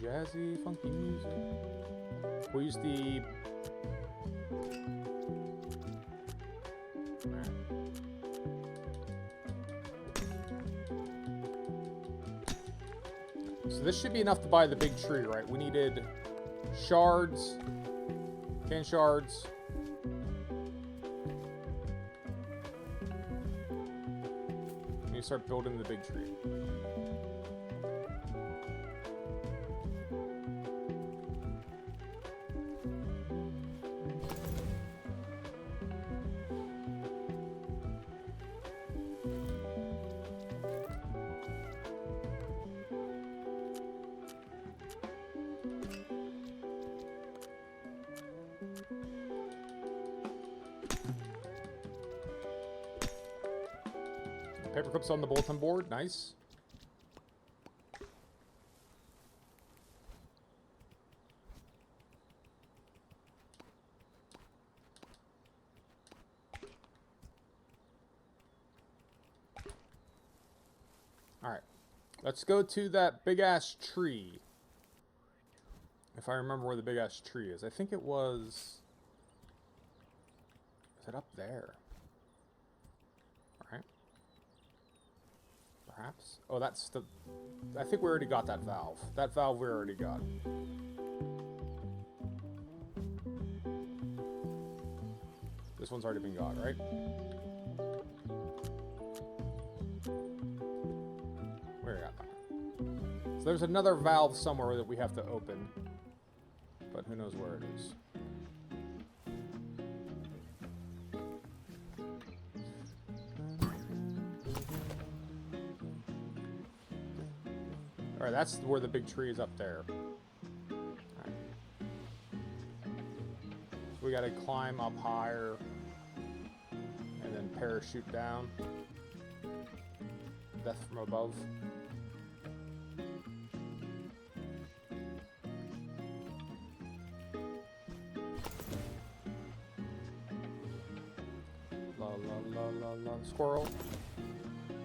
Jazzy, funky music. We'll use the... Right. So this should be enough to buy the big tree, right? We needed shards, 10 shards, start building the big tree. Paper clips on the bulletin board. Nice. All right. Let's go to that big-ass tree. If I remember where the big-ass tree is. I think it was... Is it up there? Perhaps? Oh, that's the... I think we already got that valve. That valve we already got. This one's already been got, right? We already got that. So there's another valve somewhere that we have to open. But who knows where it is. Alright, that's where the big tree is up there. Alright. So we gotta climb up higher and then parachute down. Death from above. La la la la la squirrel.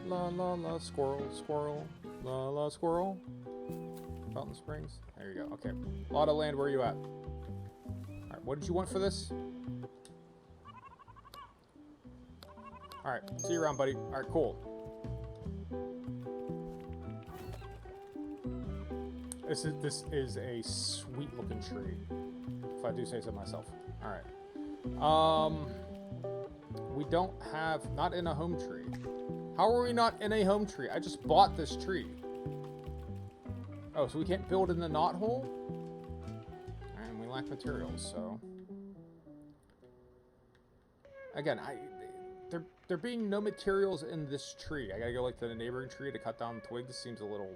La la la squirrel, squirrel. La la squirrel. Fountain Springs. There you go. Okay. Lot of land, where are you at? Alright, what did you want for this? Alright, see you around, buddy. Alright, cool. This is a sweet looking tree. If I do say so myself. Alright. We don't have... Not in a home tree. How are we not in a home tree? I just bought this tree. Oh, so we can't build in the knot hole? And we lack materials, so... Again, there being no materials in this tree. I gotta go, like, to the neighboring tree to cut down twigs. Seems a little...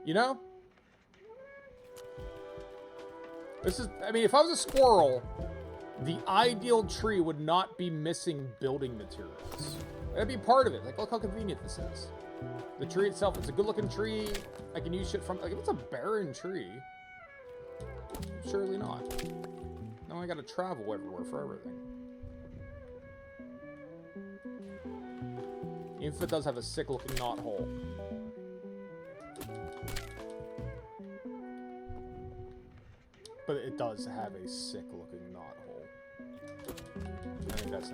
You know? This is... I mean, if I was a squirrel, the ideal tree would not be missing building materials. That'd be part of it. Like, look how convenient this is. The tree itself, it's a good-looking tree. I can use shit from... Like, if it's a barren tree, surely not. Now I gotta travel everywhere for everything. Even if it does have a sick-looking knot hole. But it does have a sick-looking knot hole. I think that's...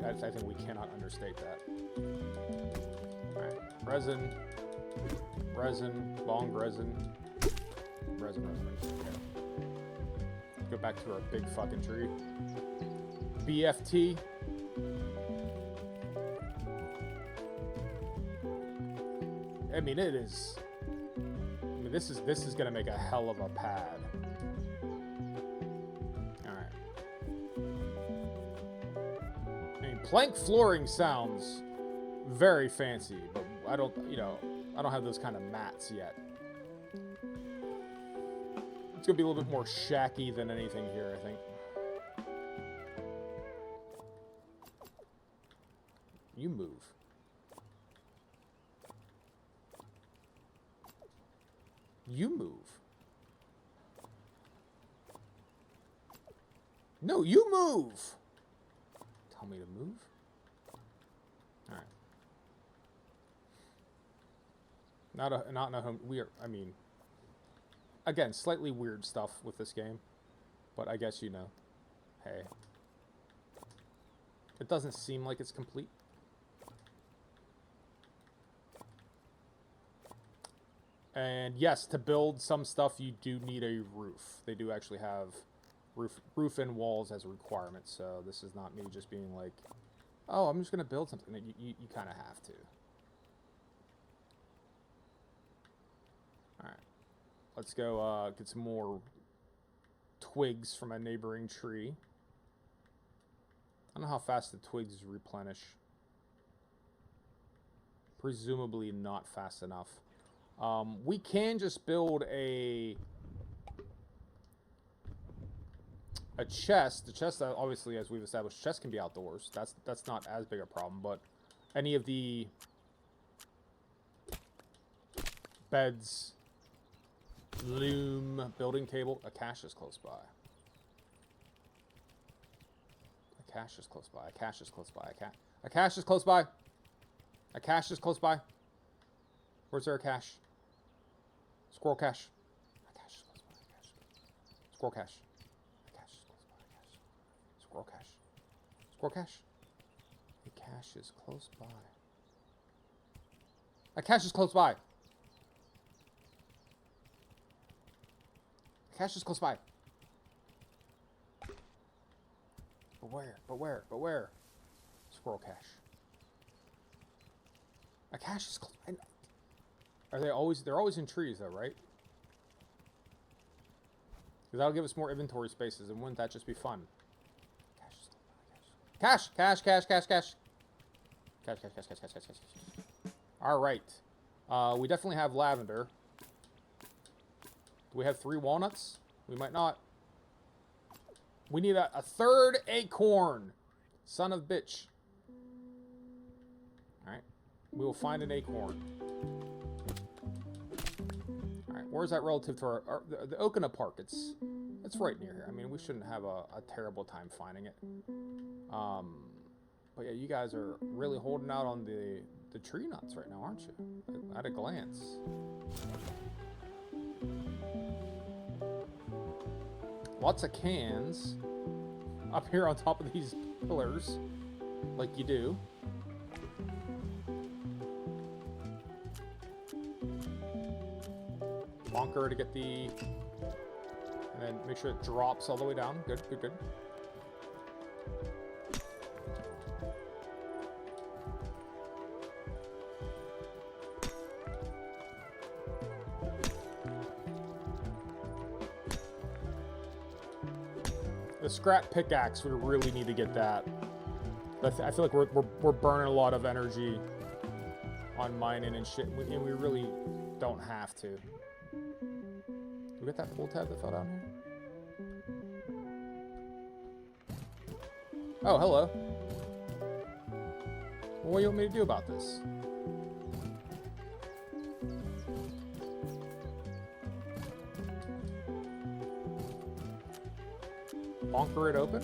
I think we cannot understate that. Alright. Resin. Resin. Bong resin. Resin. Okay. Go back to our big fucking tree. BFT. I mean, it is... I mean, this is gonna make a hell of a pad. Plank flooring sounds very fancy, but I don't, you know, I don't have those kind of mats yet. It's gonna be a little bit more shacky than anything here, I think. You move. You move. No, you move! Tell me to move? Alright. Not in a home... I mean... Again, slightly weird stuff with this game. But I guess you know. Hey. It doesn't seem like it's complete. And yes, to build some stuff, you do need a roof. They do actually have roof and walls as a requirement, so this is not me just being like, oh, I'm just going to build something. You kind of have to. Let's go get some more twigs from a neighboring tree. I don't know how fast the twigs replenish. Presumably not fast enough. We can just build a chest. The chest, obviously, as we've established, chest can be outdoors. That's not as big a problem, but any of the beds, loom, building table, a cache is close by. A cache is close by. A cache is close by. A cache is close by. A cache is close by. Where's there a cache? Squirrel cache. A cache is close by. A cache. Squirrel cache. A cache is close by. A cache. Squirrel cache. Squirrel cache. A cache is close by. A cache is close by. A cache is close by. But where? But where? But where? Squirrel cache. A cache is close. Are they always? They're always in trees, though, right? Because that'll give us more inventory spaces, and wouldn't that just be fun? Cache, cache, cache, cache, cache, cache, cache, cache, cache, cache, cache, cache. All right. We definitely have lavender. Do we have 3 walnuts? We might not. We need a 3rd acorn. Son of bitch. All right. We will find an acorn. All right. Where's that relative to the Okina Park? It's right near here. I mean, we shouldn't have a terrible time finding it. But yeah, you guys are really holding out on the tree nuts right now, aren't you? At a glance. Lots of cans up here on top of these pillars, like you do. Bonker to get the... And then make sure it drops all the way down. Good, good, good. The scrap pickaxe, we really need to get that. I feel like we're burning a lot of energy on mining and shit, and we really don't have to. Did we get that pull tab that fell down here? Oh, hello. Well, what do you want me to do about this? Bonker it open?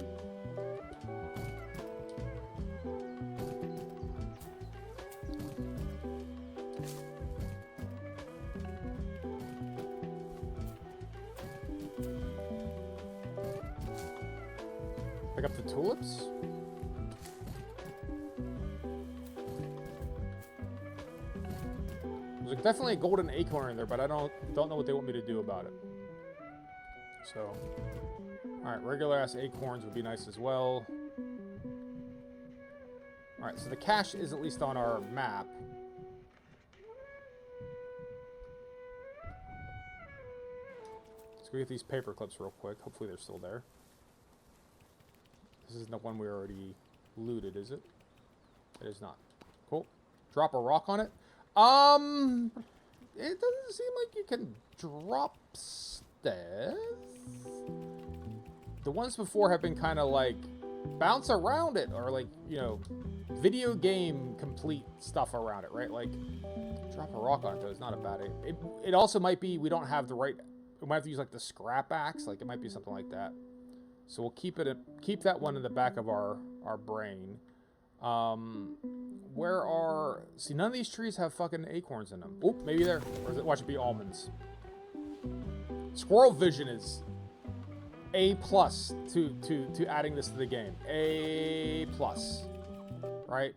Pick up the tulips? There's definitely a golden acorn in there, but I don't know what they want me to do about it. So... Alright, regular ass acorns would be nice as well. Alright, so the cache is at least on our map. Let's go get these paper clips real quick. Hopefully they're still there. This isn't the one we already looted, is it? It is not. Cool. Drop a rock on it. It doesn't seem like you can drop stairs. The ones before have been kind of like bounce around it, or like, you know, video game complete stuff around it, right? Like drop a rock on it though is not a bad idea. It also might be we don't have the right, we might have to use like the scrap axe, like it might be something like that. So we'll keep that one in the back of our brain. Where are, see, none of these trees have fucking acorns in them. Oop, maybe there, or is it, watch it be almonds. Squirrel vision is A+ to adding this to the game. A+, right?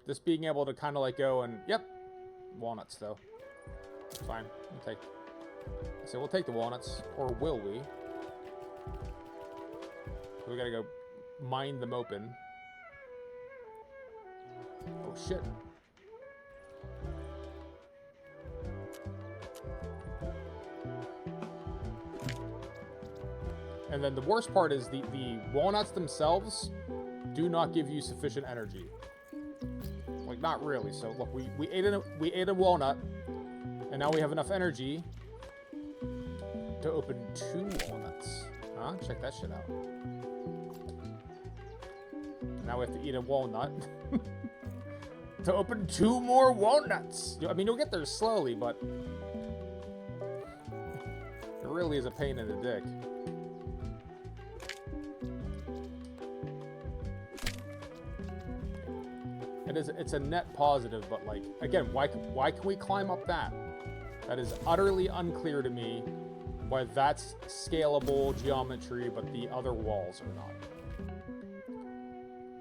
Just being able to kind of like go and, yep, walnuts though. Fine, we'll take the walnuts, or will we? We gotta go mine them open. Oh shit. And then the worst part is the walnuts themselves do not give you sufficient energy. Like, not really. So look, we ate a walnut, and now we have enough energy to open 2 walnuts. Huh? Check that shit out. Now we have to eat a walnut to open 2 more walnuts. I mean, you'll get there slowly, but it really is a pain in the dick. It's a net positive, but like, again, why can we climb up that? That is utterly unclear to me why that's scalable geometry, but the other walls are not.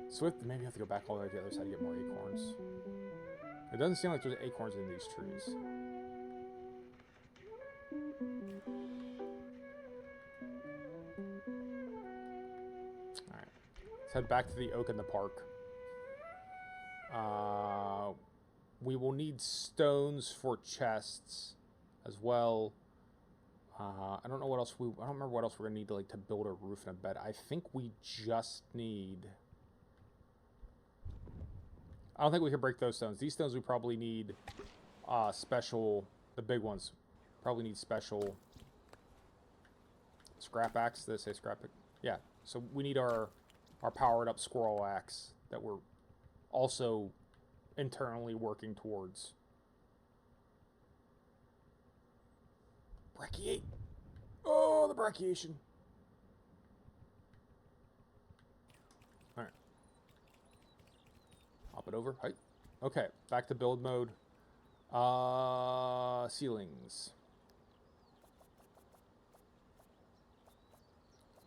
Swift, maybe I have to go back all the way to the other side to get more acorns. It doesn't seem like there's acorns in these trees. Alright. Let's head back to the oak in the park. We will need stones for chests as well. I don't know what else I don't remember what else we're gonna need to to build a roof and a bed. I think we just need. I don't think we can break those stones. These stones we probably need special. The big ones probably need special scrap axe. Did I say scrap axe? Yeah. So we need our powered up squirrel axe that we're also internally working towards. Brachiate. Oh, the brachiation. Alright. Hop it over. Height. Okay, back to build mode. Ceilings.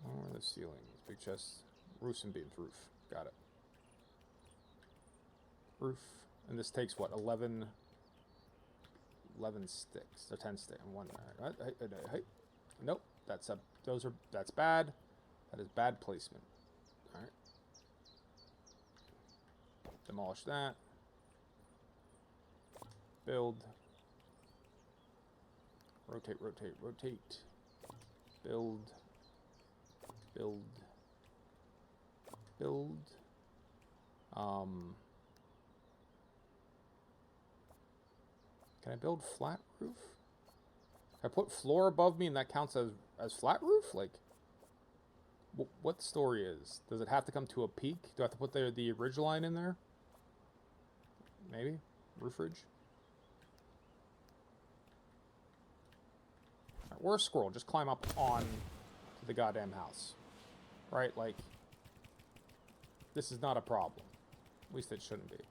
Where are the ceilings? Big chest. Roofs and beams. Roof. Got it. Roof. And this takes what? 11 sticks. Or 10 sticks. And 1. Alright. Nope. That's bad. That is bad placement. Alright. Demolish that. Build. Rotate. Build. Can I build flat roof? Can I put floor above me and that counts as flat roof? Like, what story is? Does it have to come to a peak? Do I have to put the ridge line in there? Maybe? Roof ridge? Alright, we're a squirrel. Just climb up on to the goddamn house. Right? Like, this is not a problem. At least it shouldn't be.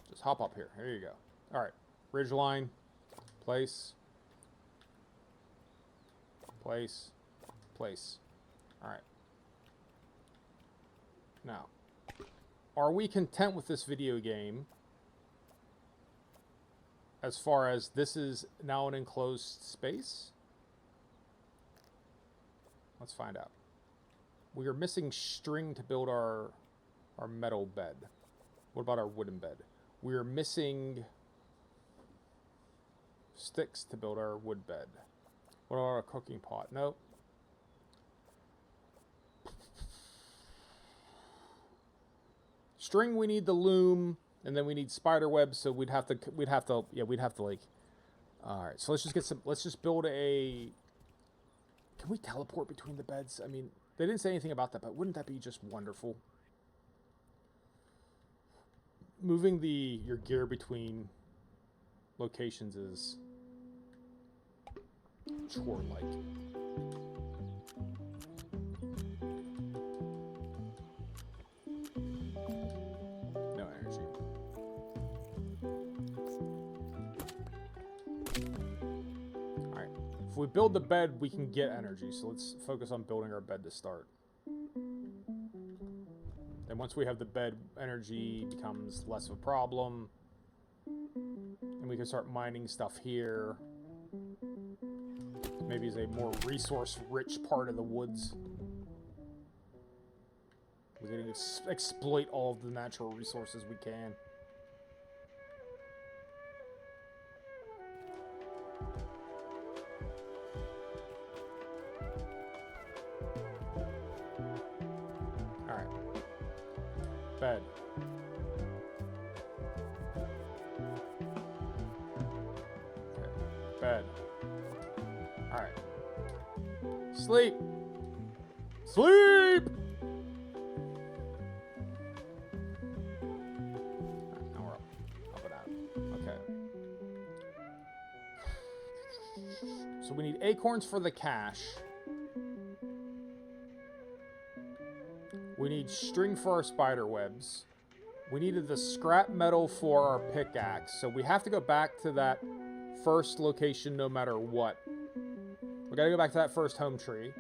Just hop up here. Here you go. Alright. Ridge line. Place. Place. Place. Alright. Now, are we content with this video game as far as this is now an enclosed space? Let's find out. We are missing string to build our metal bed. What about our wooden bed? We are missing sticks to build our wood bed. What about our cooking pot? Nope. String, we need the loom, and then we need spider webs, so we'd have to like, alright, so let's just build a, can we teleport between the beds? I mean, they didn't say anything about that, but wouldn't that be just wonderful? Moving your gear between locations is chore-like. No energy. Alright. If we build the bed, we can get energy, so let's focus on building our bed to start. And once we have the bed, energy becomes less of a problem. And we can start mining stuff here. Maybe it's a more resource-rich part of the woods. We're going to exploit all of the natural resources we can. Bed. Okay. Bed. Alright. Sleep! Sleep! Now we're up. Up and out. Okay. So we need acorns for the cache. We need string for our spider webs. We needed the scrap metal for our pickaxe. So we have to go back to that first location no matter what. We gotta go back to that first home tree.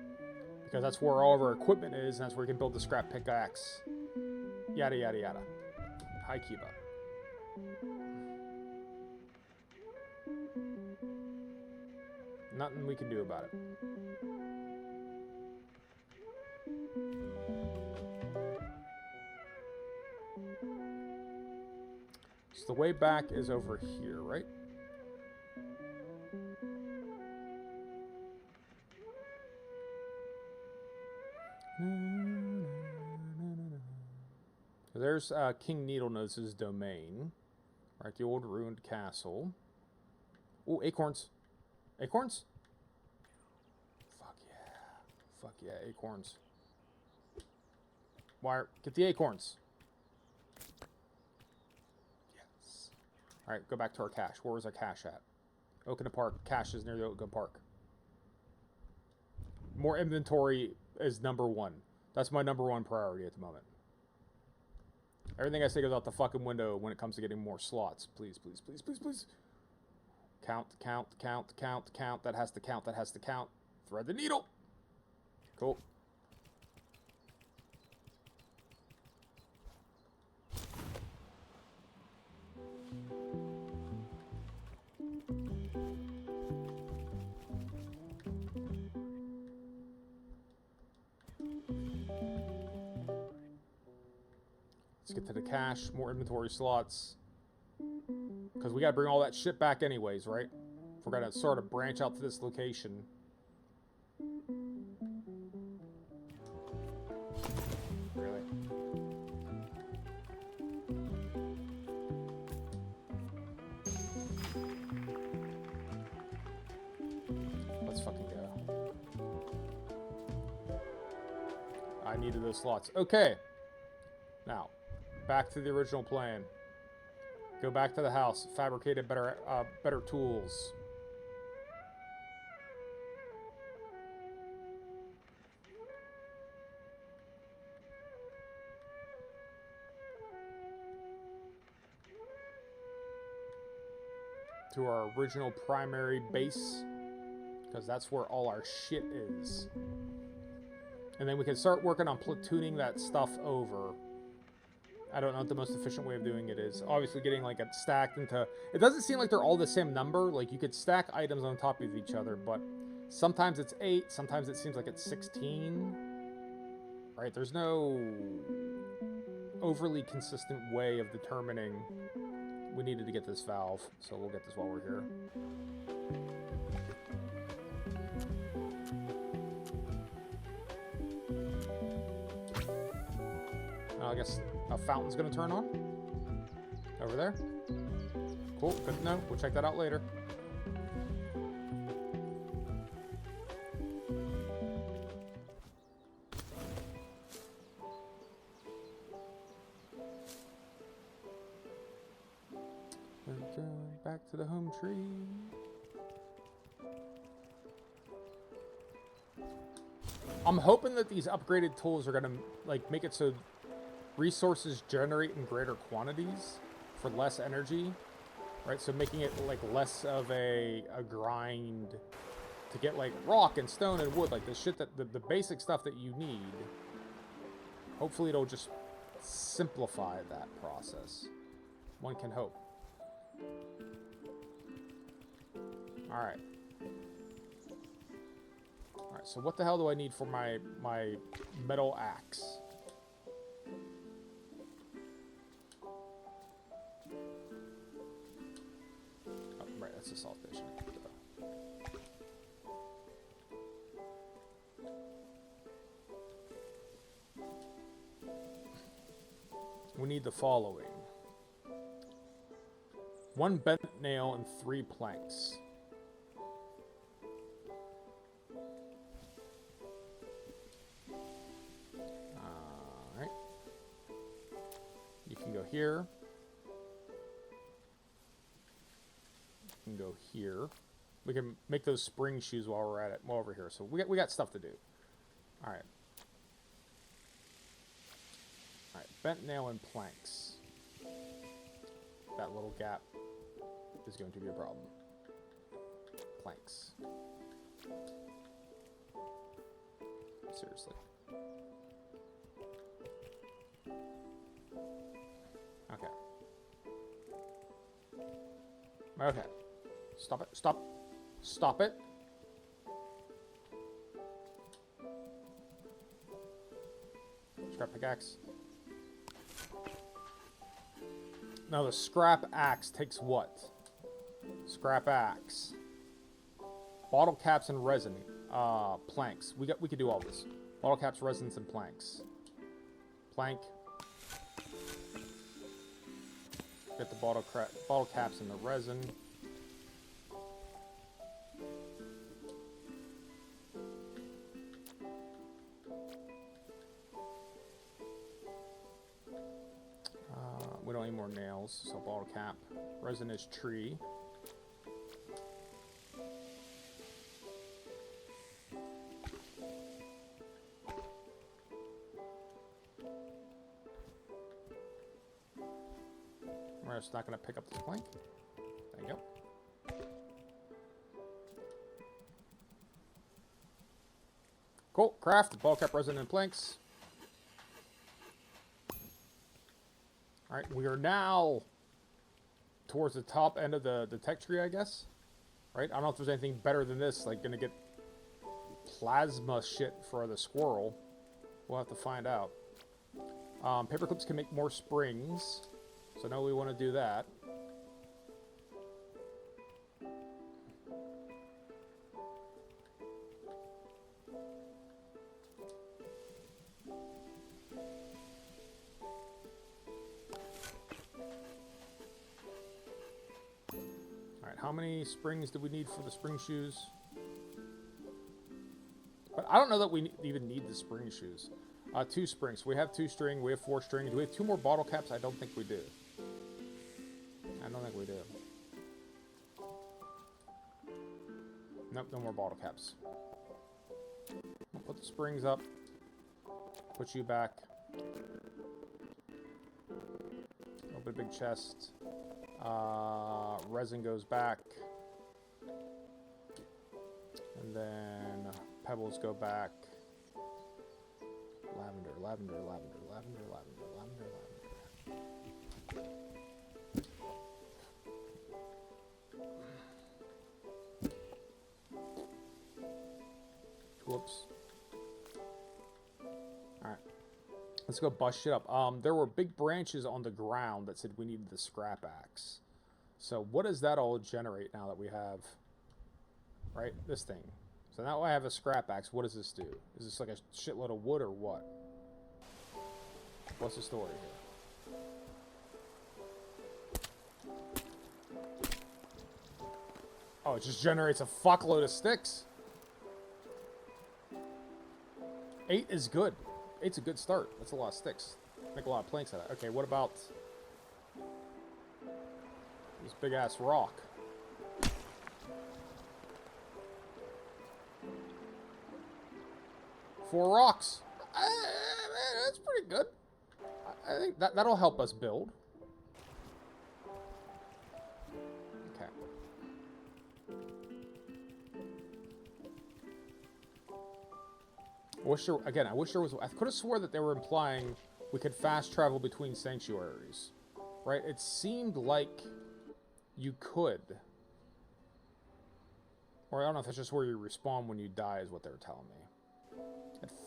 Because that's where all of our equipment is, and that's where we can build the scrap pickaxe. Yada, yada, yada. Hi, Kiba. Nothing we can do about it. So the way back is over here, right? There's King Needlenose' domain. Alright, the old ruined castle. Oh, acorns. Acorns? Fuck yeah. Fuck yeah, acorns. Wire, get the acorns. Yes. Alright, go back to our cache. Where was our cache at? Oaken Park. Cache is near the Oaken Park. More inventory is number one. That's my number one priority at the moment. Everything I say goes out the fucking window when it comes to getting more slots. Please, please, please, please, please. Count, count, count, count, count. That has to count, that has to count. Thread the needle. Cool. Let's get to the cache, more inventory slots. Because we gotta bring all that shit back anyways, right? If we're gonna sort of branch out to this location. Really? Let's fucking go. I needed those slots. Okay. Now, back to the original plan. Go back to the house. Fabricated better tools. To our original primary base. Because that's where all our shit is. And then we can start working on platooning that stuff over. I don't know what the most efficient way of doing it is. Obviously getting like it stacked into... It doesn't seem like they're all the same number. Like you could stack items on top of each other, but sometimes it's 8, sometimes it seems like it's 16. Right? There's no overly consistent way of determining we needed to get this valve. So we'll get this while we're here. I guess a fountain's gonna turn on. Over there. Cool, good to know. We'll check that out later. We're going back to the home tree. I'm hoping that these upgraded tools are gonna like make it so resources generate in greater quantities for less energy, right? So making it like less of a grind to get like rock and stone and wood, like the shit that the basic stuff that you need. Hopefully it'll just simplify that process. One can hope. Alright. Alright, so what the hell do I need for my metal axe? That's a salt station. we need the following. 1 bent nail and 3 planks. Alright. You can go here. You can go here. We can make those spring shoes while we're at it, while we're here. So we got stuff to do. Alright. Alright, bent nail and planks. That little gap is going to be a problem. Planks. Seriously. Okay. Okay. Stop it. Stop. Stop it. Scrap pickaxe. Now the scrap axe takes what? Scrap axe. Bottle caps and resin. Planks. We could do all this. Bottle caps, resins, and planks. Plank. Get the bottle caps and the resin. We don't need more nails, so bottle cap. Resin is tree. We're just not going to pick up this plank. There you go. Cool. Craft, bottle cap, resin, and planks. Alright, we are now towards the top end of the tech tree, I guess. Right? I don't know if there's anything better than this, like gonna get plasma shit for the squirrel. We'll have to find out. Paper clips can make more springs, so now we want to do that. How many springs do we need for the spring shoes? But I don't know that we even need the spring shoes. 2 springs. We have 2 string. We have 4 string. Do we have 2 more bottle caps? I don't think we do. I don't think we do. Nope, no more bottle caps. We'll put the springs up. Put you back. Open a big chest. Resin goes back. And then pebbles go back. Lavender, lavender, lavender, lavender, lavender, lavender, lavender. Whoops. Alright. Let's go bust shit up. There were big branches on the ground that said we needed the scrap axe. So what does that all generate now that we have, right, this thing? So now I have a scrap axe. What does this do? Is this like a shitload of wood or what? What's the story here? Oh, it just generates a fuckload of sticks. 8 is good. 8's a good start. That's a lot of sticks. Make a lot of planks out of that. Okay, what about this big ass rock? Four rocks. That's pretty good. I think that'll help us build. Okay. I wish there was. I could have swore that they were implying we could fast travel between sanctuaries, right? It seemed like you could. Or I don't know if that's just where you respawn when you die is what they were telling me.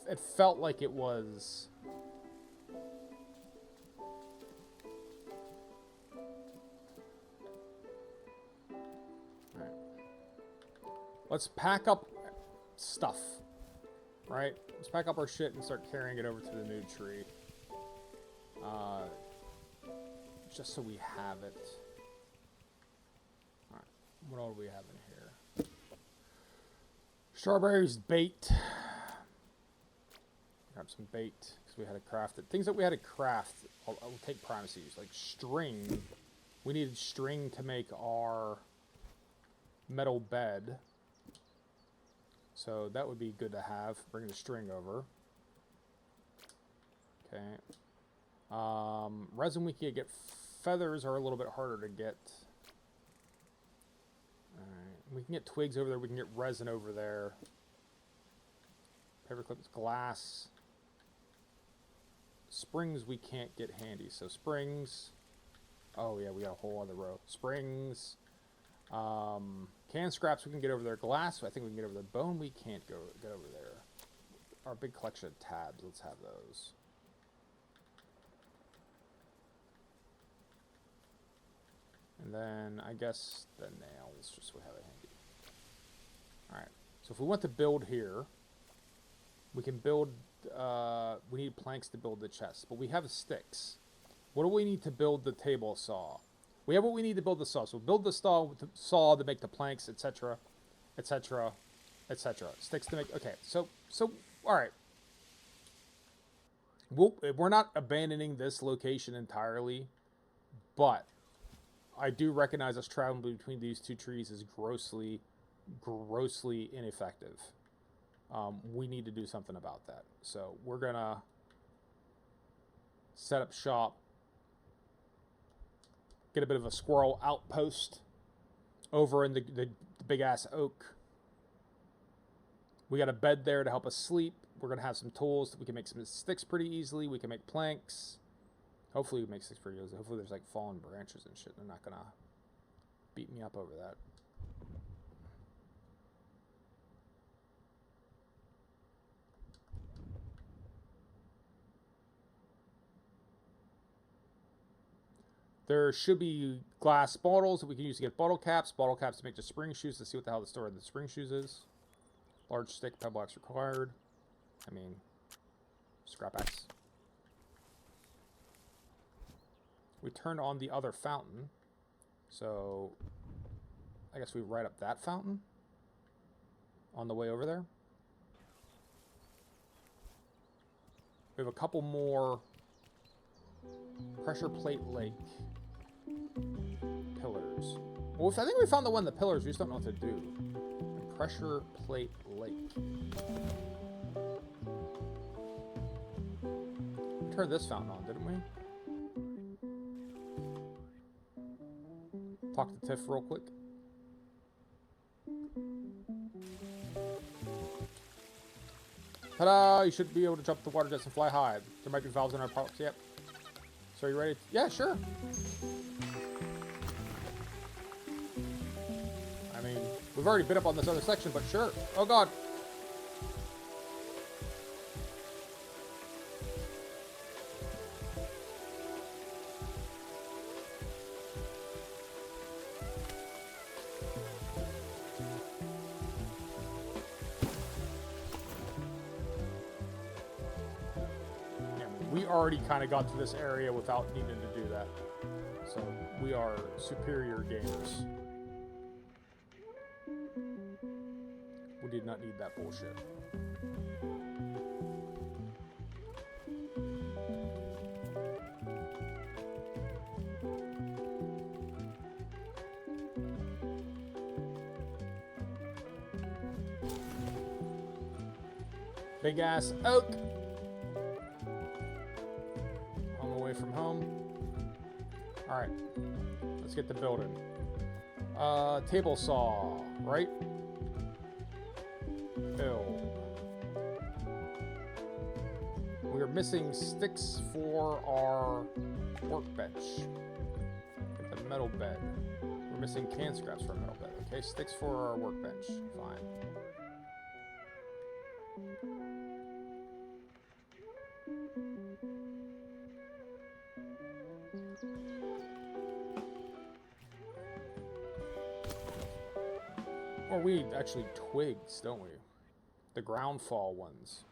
It felt like it was. Alright. Let's pack up stuff. Right? Let's pack up our shit and start carrying it over to the new tree. just so we have it. Alright, what all do we have in here? Strawberries, bait. Grab some bait, because we had to craft it. Things that we had to craft, I'll take primacies. Like string. We needed string to make our metal bed. So that would be good to have. Bring the string over. Okay. Resin we can get. Feathers are a little bit harder to get. Alright. We can get twigs over there. We can get resin over there. Paperclips, glass. Springs we can't get handy. So springs. Oh yeah, we got a whole other row. Springs. Can scraps we can get over there. Glass I think we can get over there. Bone we can't get over there. Our big collection of tabs. Let's have those. And then I guess the nails just we have it handy. Alright. So if we want to build here, we can build we need planks to build the chest, but we have sticks. What do we need to build the table saw? We have what we need to build the saw. So build the saw to make the planks, etc., etc., etc. Sticks to make. Okay, so all right. We're not abandoning this location entirely, but I do recognize us traveling between these two trees is grossly ineffective. We need to do something about that. So we're gonna set up shop. Get a bit of a squirrel outpost over in the big ass oak. We got a bed there to help us sleep. We're gonna have some tools. We can make some sticks pretty easily. We can make planks. Hopefully we make sticks pretty easily. Hopefully there's like fallen branches and shit. They're not gonna beat me up over that. There should be glass bottles that we can use to get bottle caps to make the spring shoes. To see what the hell the story of the spring shoes is. Large stick, pebble axe required. I mean, scrap axe. We turned on the other fountain. So, I guess we light up that fountain on the way over there. We have a couple more pressure plate lake pillars. Well, I think we found the one, the pillars. We just don't know what to do. Pressure plate lake. We turned this fountain on, didn't we? Talk to Tiff real quick. Ta-da! You should be able to jump the water jets and fly high. There might be valves in our parts. Yep. So are you ready? Yeah, sure. I mean, we've already been up on this other section, but sure. Oh god. We already kind of got to this area without needing to do that. So, we are superior gamers. We did not need that bullshit. Big ass oak. Home away from home. Alright. Let's get the building. Table saw, right? Build. We are missing sticks for our workbench. Get the metal bed. We're missing can scraps for our metal bed. Okay, sticks for our workbench. Fine. Or we need actually twigs, don't we? The ground fall ones.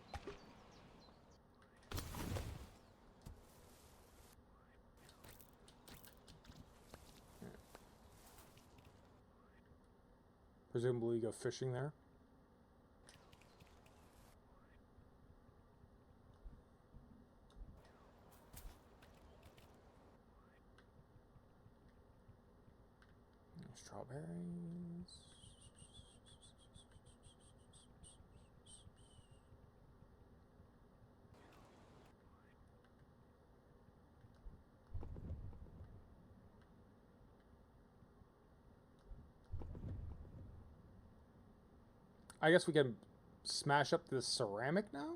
Presumably go fishing there. Strawberries. I guess we can smash up this ceramic now?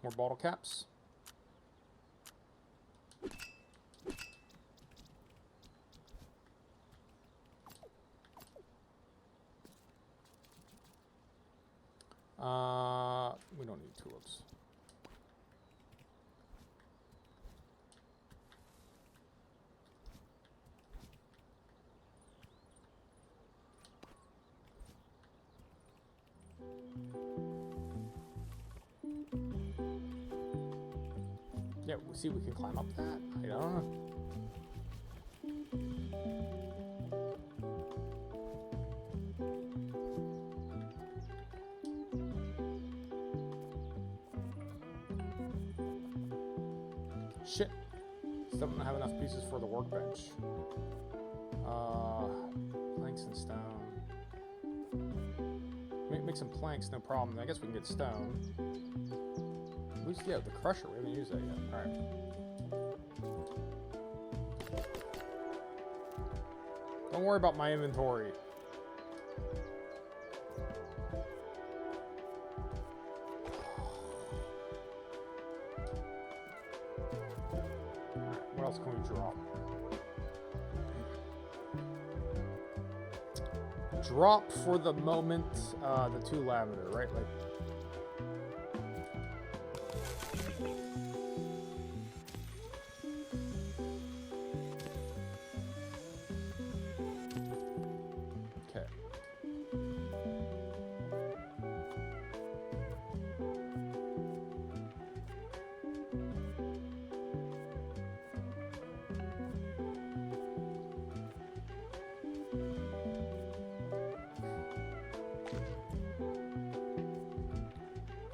More bottle caps. We don't need tulips. Yeah, we'll see if we can climb up that. I don't know. Shit. Still don't have enough pieces for the workbench. Planks and stone. Make some planks, no problem. I guess we can get stone. Yeah, the crusher. We haven't used that yet. Alright. Don't worry about my inventory. Alright, what else can we drop? Drop for the moment the 2 lavender, right? Like.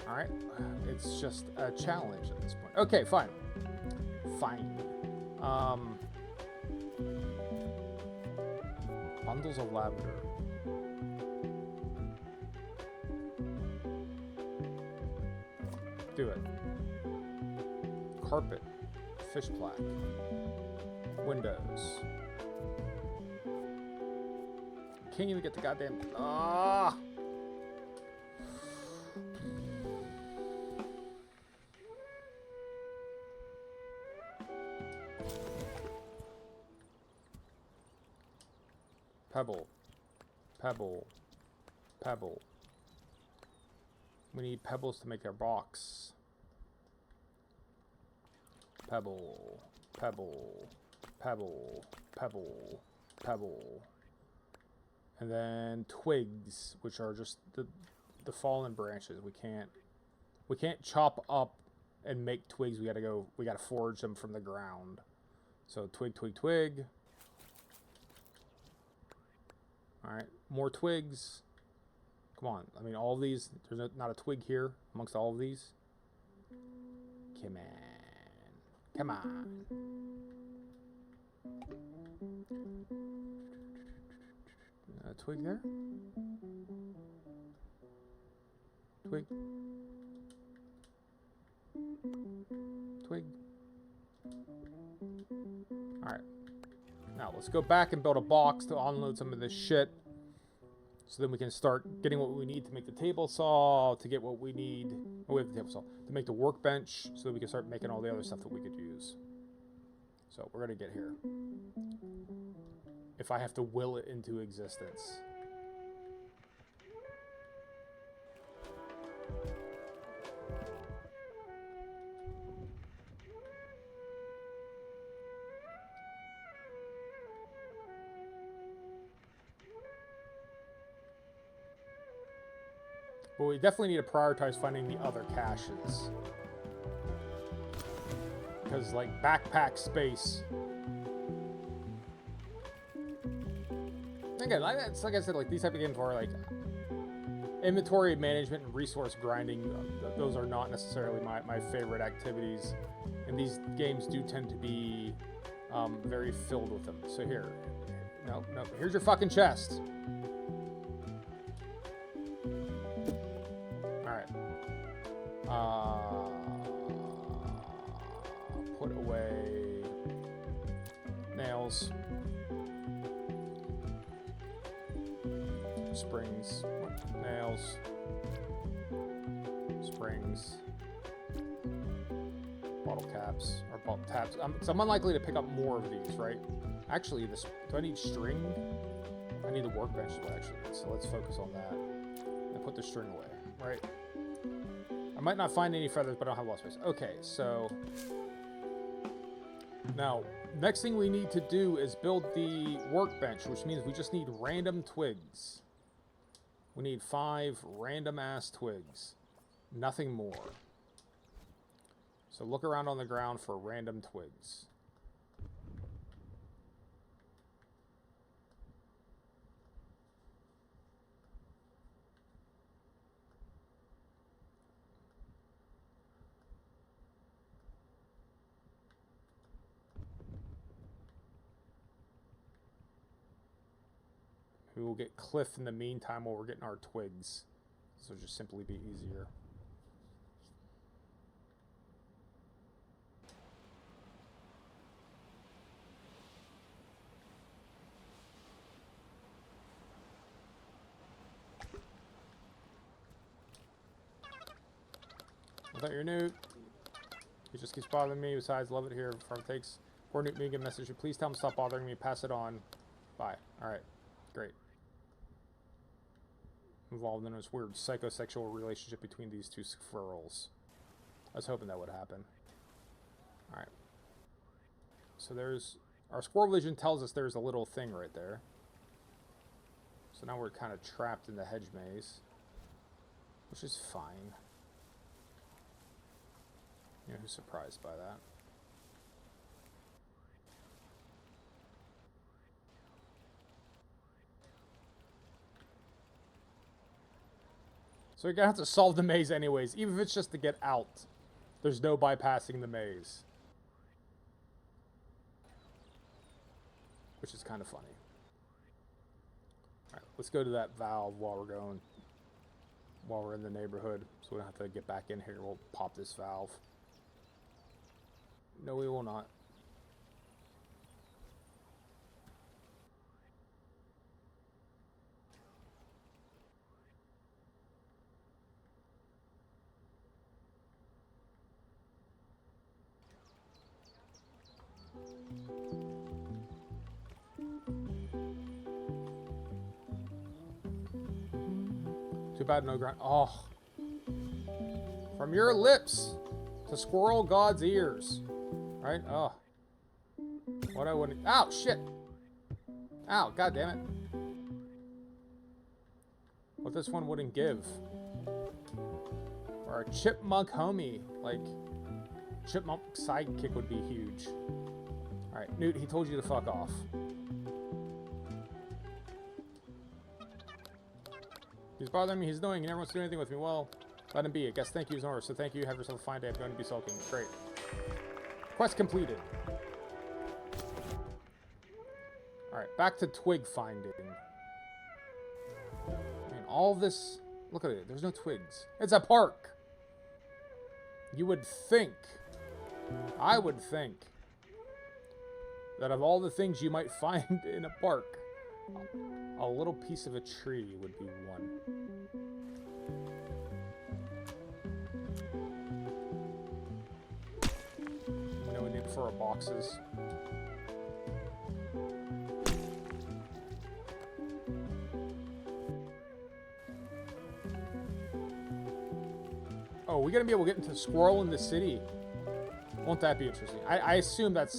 Alright, it's just a challenge at this point. Okay, fine. Fine. Bundles of lavender. Do it. Carpet. Fish plaque. Windows. Can't even get the goddamn... Ah! Pebble. Pebble. Pebble. We need pebbles to make our box. Pebble. Pebble. Pebble. Pebble. Pebble. And then twigs, which are just the fallen branches. We can't chop up and make twigs. We gotta forge them from the ground. So twig, twig, twig. Alright, more twigs. Come on, I mean, all of these, there's not a twig here amongst all of these. Come on. Come on. A twig there? Twig. Twig. Alright. Now, let's go back and build a box to unload some of this shit. So then we can start getting what we need to make the table saw, to get what we need... Oh, we have the table saw. To make the workbench, so that we can start making all the other stuff that we could use. So, we're going to get here. If I have to will it into existence. But we definitely need to prioritize finding the other caches. Because, like, backpack space. Again, it's like I said, like, these type of games where, like, inventory management and resource grinding, those are not necessarily my favorite activities. And these games do tend to be very filled with them. So here. No, here's your fucking chest. Alright. Put away nails. Springs. Nails. Springs. Bottle caps. Or bottle tabs. So I'm unlikely to pick up more of these, right? Actually, do I need string? I need the workbench is what I actually need. So let's focus on that. And put the string away, right? I might not find any feathers, but I don't have a lot of space. Okay, so... Now, next thing we need to do is build the workbench, which means we just need random twigs. We need 5 random-ass twigs. Nothing more. So look around on the ground for random twigs. We will get Cliff in the meantime while we're getting our twigs. This will just simply be easier. I thought you're Newt. He just keeps bothering me. Besides, love it here. Farm takes. Poor Newt me a message. Please tell him to stop bothering me. Pass it on. Bye. Alright. Great. Involved in this weird psychosexual relationship between these two squirrels. I was hoping that would happen. Alright. So there's... Our squirrel vision tells us there's a little thing right there. So now we're kind of trapped in the hedge maze. Which is fine. You know who's surprised by that? So you're gonna have to solve the maze anyways, even if it's just to get out. There's no bypassing the maze. Which is kind of funny. Alright, let's go to that valve while we're in the neighborhood. So we don't have to get back in here. We'll pop this valve. No, we will not. Too bad no ground. Oh. From your lips to squirrel god's ears. Right? Oh. What I wouldn't... Ow, shit! Ow, god damn it. What this one wouldn't give. Or a chipmunk homie. Like, chipmunk sidekick would be huge. Alright, Newt, he told you to fuck off. He's bothering me, he's annoying, he never wants to do anything with me. Well, let him be. I guess thank you is an order, so thank you, have yourself a fine day. I'm going to be sulking. Great. Quest completed. Alright, back to twig finding. And all this... Look at it, there's no twigs. It's a park! You would think... I would think... that of all the things you might find in a park, a little piece of a tree would be one. No need for our boxes. Oh, we're gonna be able to get into Squirrel in the City. Won't that be interesting? I assume that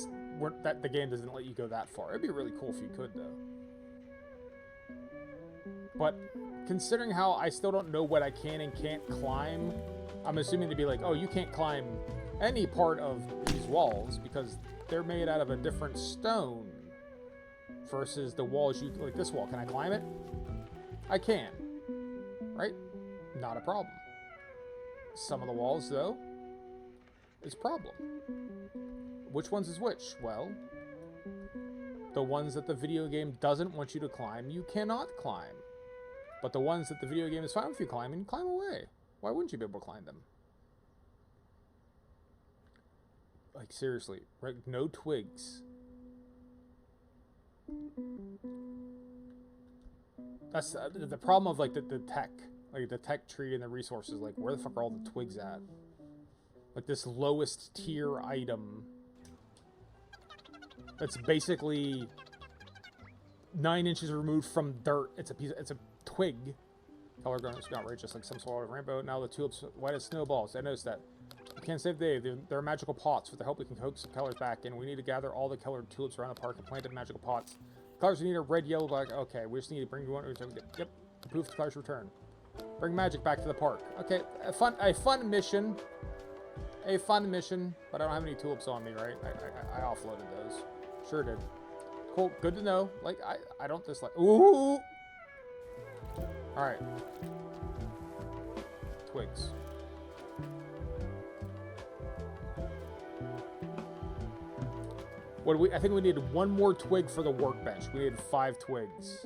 the game doesn't let you go that far. It'd be really cool if you could, though. But considering how I still don't know what I can and can't climb, I'm assuming to be like, oh, you can't climb any part of these walls because they're made out of a different stone versus the walls like this wall. Can I climb it? I can, right? Not a problem. Some of the walls, though, is a problem. Which ones is which? Well, the ones that the video game doesn't want you to climb, you cannot climb. But the ones that the video game is fine with you climbing, climb away. Why wouldn't you be able to climb them? Like, seriously, right? No twigs. That's the problem of, like, the tech. Like, the tech tree and the resources. Like, where the fuck are all the twigs at? Like, this lowest tier item. That's basically 9 inches removed from dirt. It's a twig. Color going is outrageous, like some sort of rainbow. Now the tulips white as snowballs. I noticed that. We can't save Dave. There are magical pots. With the help, we can coax some colors back in. We need to gather all the colored tulips around the park and plant in magical pots. Colors we need are red, yellow, black. Okay, we just need to bring one. Yep. Approve the colors return. Bring magic back to the park. Okay, a fun mission. A fun mission, but I don't have any tulips on me, right? I offloaded those. Sure did. Cool. Good to know. Like, I don't dislike. Ooh. All right. Twigs. What do we? I think we needed one more twig for the workbench. We needed 5 twigs.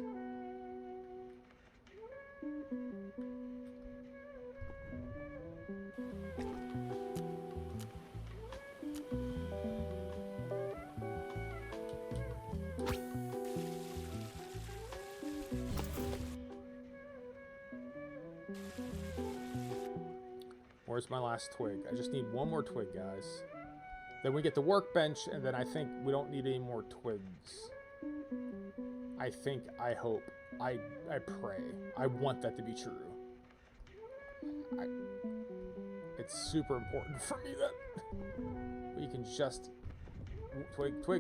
Where's my last twig? I just need one more twig, guys. Then we get the workbench, and then I think we don't need any more twigs. I think, I hope, I pray. I want that to be true. It's super important for me that we can just... Twig. Alright.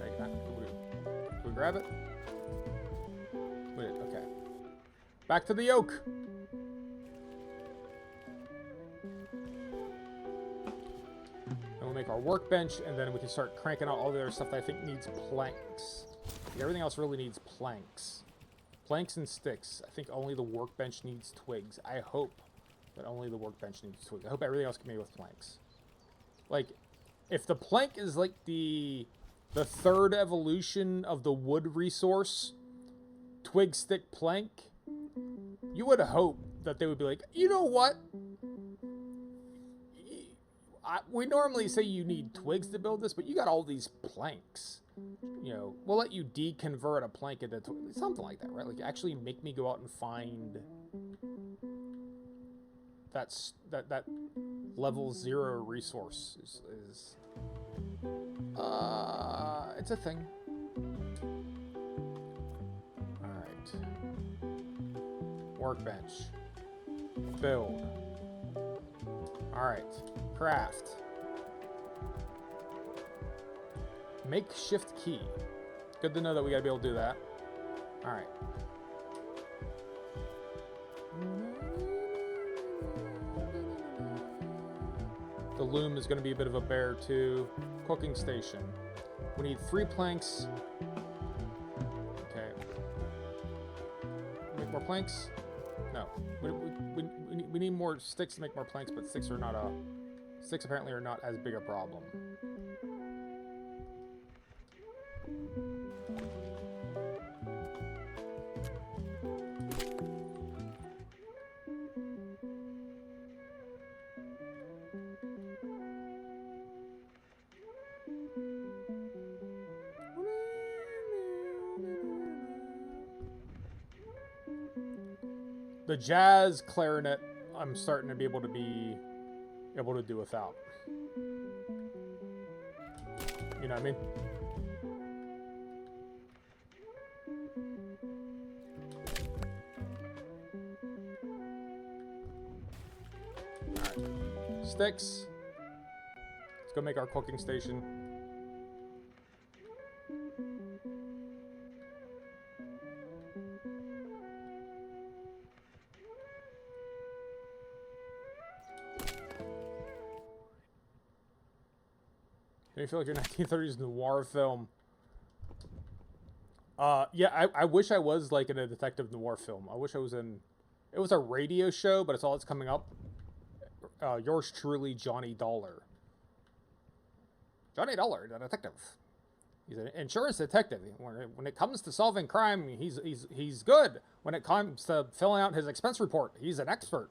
Take that. Can we grab it? Wait, okay. Back to the yoke. And we'll make our workbench, and then we can start cranking out all the other stuff that I think needs planks. Everything else really needs planks. Planks and sticks. I think only the workbench needs twigs. I hope that only the workbench needs twigs. I hope everything else can be made with planks. Like, if the plank is like the third evolution of the wood resource, twig, stick, plank, you would hope that they would be like, you know what? We normally say you need twigs to build this, but you got all these planks. You know, we'll let you deconvert a plank into something like that, right? Like, actually make me go out and find that level 0 resource is it's a thing. All right. Workbench. Build. All right. Craft. Makeshift key. Good to know that we gotta be able to do that. All right. The loom is gonna be a bit of a bear too. Cooking station. We need 3 planks. Okay. Make more planks? No. We need more sticks to make more planks, but sticks apparently are not as big a problem. The jazz clarinet, I'm starting to be able to do without. You know what I mean? Alright. Sticks. Let's go make our cooking station. You feel like your 1930s noir film. Yeah, I wish I was like in a detective noir film. I wish I was in. It was a radio show, but it's all that's coming up. Yours truly, Johnny Dollar. Johnny Dollar, the detective. He's an insurance detective. When it comes to solving crime, he's good. When it comes to filling out his expense report, he's an expert.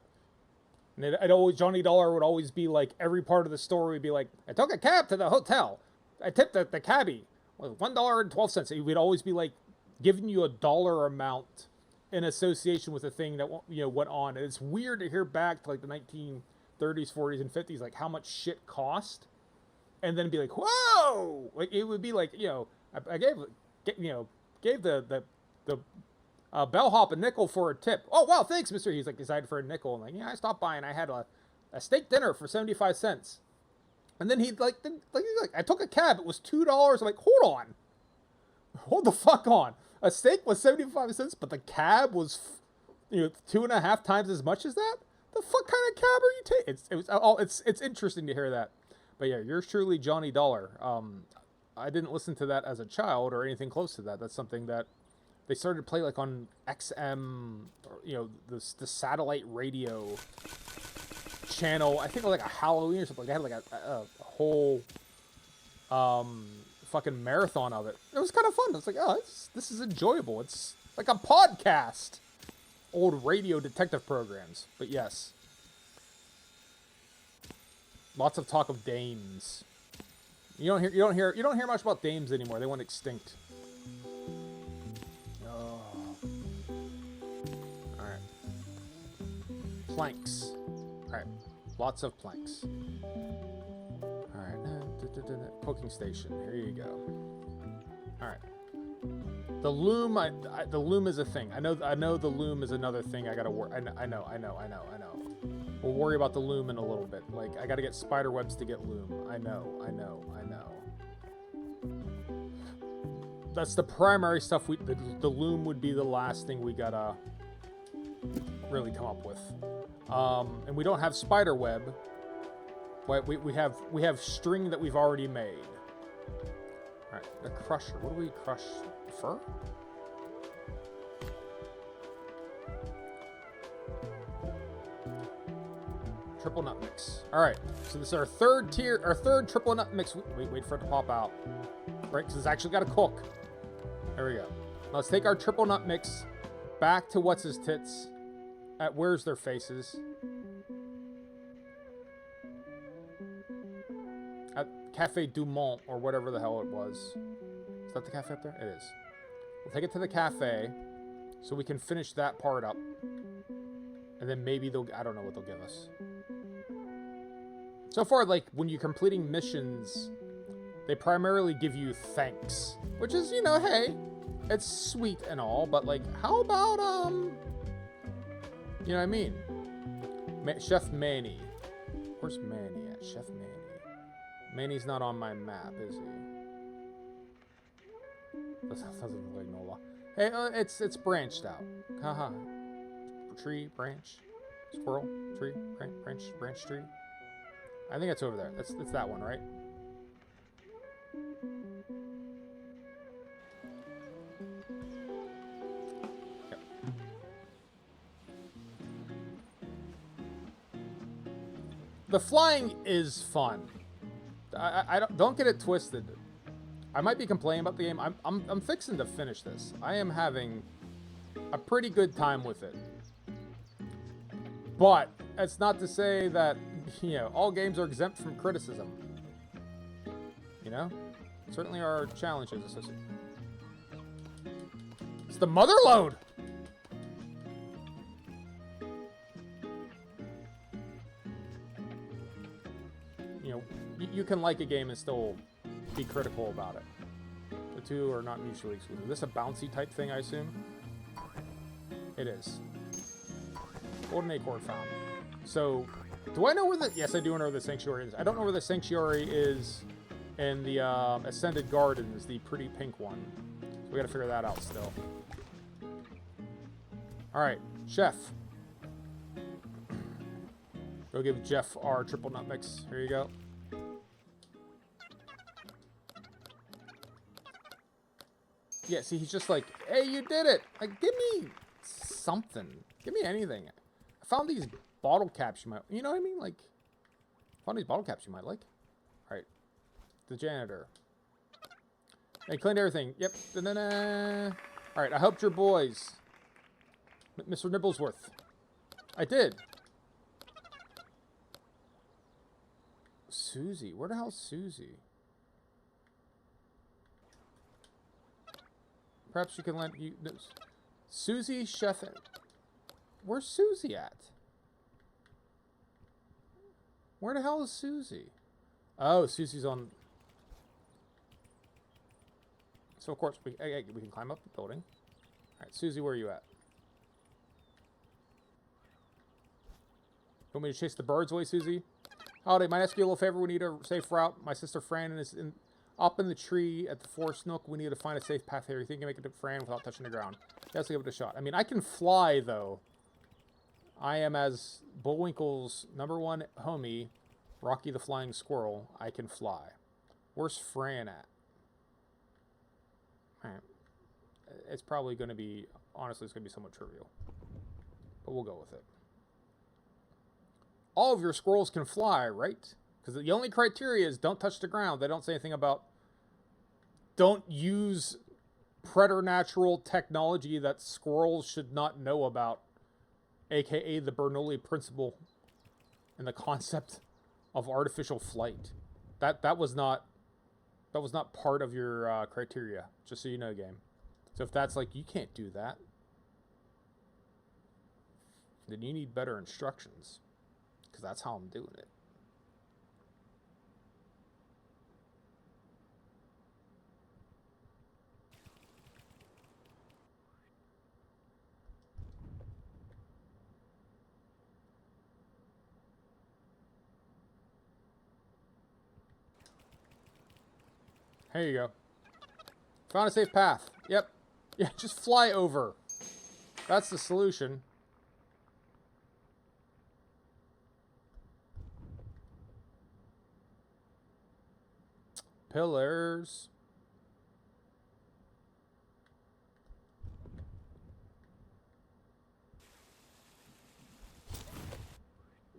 And it always, Johnny Dollar would always be like, every part of the story would be like, I took a cab to the hotel. I tipped the cabbie with $1.12. He would always be like giving you a dollar amount in association with the thing that went on. And it's weird to hear back to like the 1930s, 40s, and 50s, like how much shit cost. And then be like, whoa! Like it would be like, I gave the bellhop a nickel for a tip. Oh wow, thanks, mister. He's like decided for a nickel. And like, yeah, I stopped by and I had a steak dinner for 75 cents. And then he's like, I took a cab. It was $2. I'm like, hold the fuck on. A steak was 75 cents, but the cab was, 2.5 times as much as that. The fuck kind of cab are you taking? It's interesting to hear that. But yeah, yours truly, Johnny Dollar. I didn't listen to that as a child or anything close to that. That's something that they started to play like on XM, or, the satellite radio channel. I think like a Halloween or something. They had like a whole fucking marathon of it. It was kind of fun. It's like, oh, this is enjoyable. It's like a podcast. Old radio detective programs. But yes. Lots of talk of dames. You don't hear much about dames anymore. They went extinct. Oh. Alright. Planks. Alright. Lots of planks. Alright. Cooking station. Here you go. Alright. The loom, the loom is a thing. I know the loom is another thing I gotta work. I know. We'll worry about the loom in a little bit. Like, I gotta get spider webs to get loom. I know. That's the primary stuff. The loom would be the last thing we gotta really come up with. And we don't have spider web. But we have string that we've already made. All right, the crusher. What do we crush? Fur? Triple nut mix. All right, so this is our third triple nut mix. Wait for it to pop out. Right, because it's actually got to cook. There we go. Now let's take our triple nut mix back to what's his tits at Where's Their Faces. At Cafe Du Monde, or whatever the hell it was. Is that the cafe up there? It is. We'll take it to the cafe so we can finish that part up. And then maybe I don't know what they'll give us. So far, like, when you're completing missions, they primarily give you thanks. Which is, hey, it's sweet and all, but, like, how about, you know what I mean? Chef Manny. Where's Manny at? Chef Manny. Manny's not on my map, is he? Doesn't look like Nola. Hey, it's branched out. Haha. Tree, branch, squirrel, tree, branch, tree. I think it's over there. It's that one, right? Yep. The flying is fun. I don't get it twisted. I might be complaining about the game. I'm fixing to finish this. I am having a pretty good time with it. But it's not to say that, all games are exempt from criticism. Certainly are challenges associated. It's the mother load! You can like a game and still be critical about it. The two are not mutually exclusive. Is this a bouncy type thing, I assume? It is. Golden acorn found. So, do I know where yes, I do know where the sanctuary is. I don't know where the sanctuary is in the Ascended Gardens, the pretty pink one. So we gotta figure that out still. Alright, Chef. Go give Jeff our triple nut mix. Here you go. Yeah, see, he's just like, hey, you did it. Like, give me something. Give me anything. I found these bottle caps you might, you know what I mean? Like, found these bottle caps you might like. All right. The janitor. Hey, cleaned everything. Yep. Da-da-da. All right, I helped your boys. Mr. Nibblesworth. I did. Susie. Where the hell's Susie? Perhaps you can lend you... No, Susie Chef... Where's Susie at? Where the hell is Susie? Oh, Susie's on... So, of course, we can climb up the building. Alright, Susie, where are you at? You want me to chase the birds away, Susie? Howdy, might I ask you a little favor? We need a safe route. My sister Fran is up in the tree at the forest nook. We need to find a safe path here. You think you can make it to Fran without touching the ground? Let's give it a shot. I mean, I can fly, though. I am, as Bullwinkle's #1 homie, Rocky the Flying Squirrel, I can fly. Where's Fran at? Alright. It's probably going to be, honestly, it's going to be somewhat trivial. But we'll go with it. All of your squirrels can fly, right? Because the only criteria is don't touch the ground. They don't say anything about don't use preternatural technology that squirrels should not know about, aka the Bernoulli principle and the concept of artificial flight. That was not part of your criteria, just so you know, game. So if that's like, you can't do that, then you need better instructions, because that's how I'm doing it. Here you go. Found a safe path. Yep. Yeah, just fly over. That's the solution. Pillars.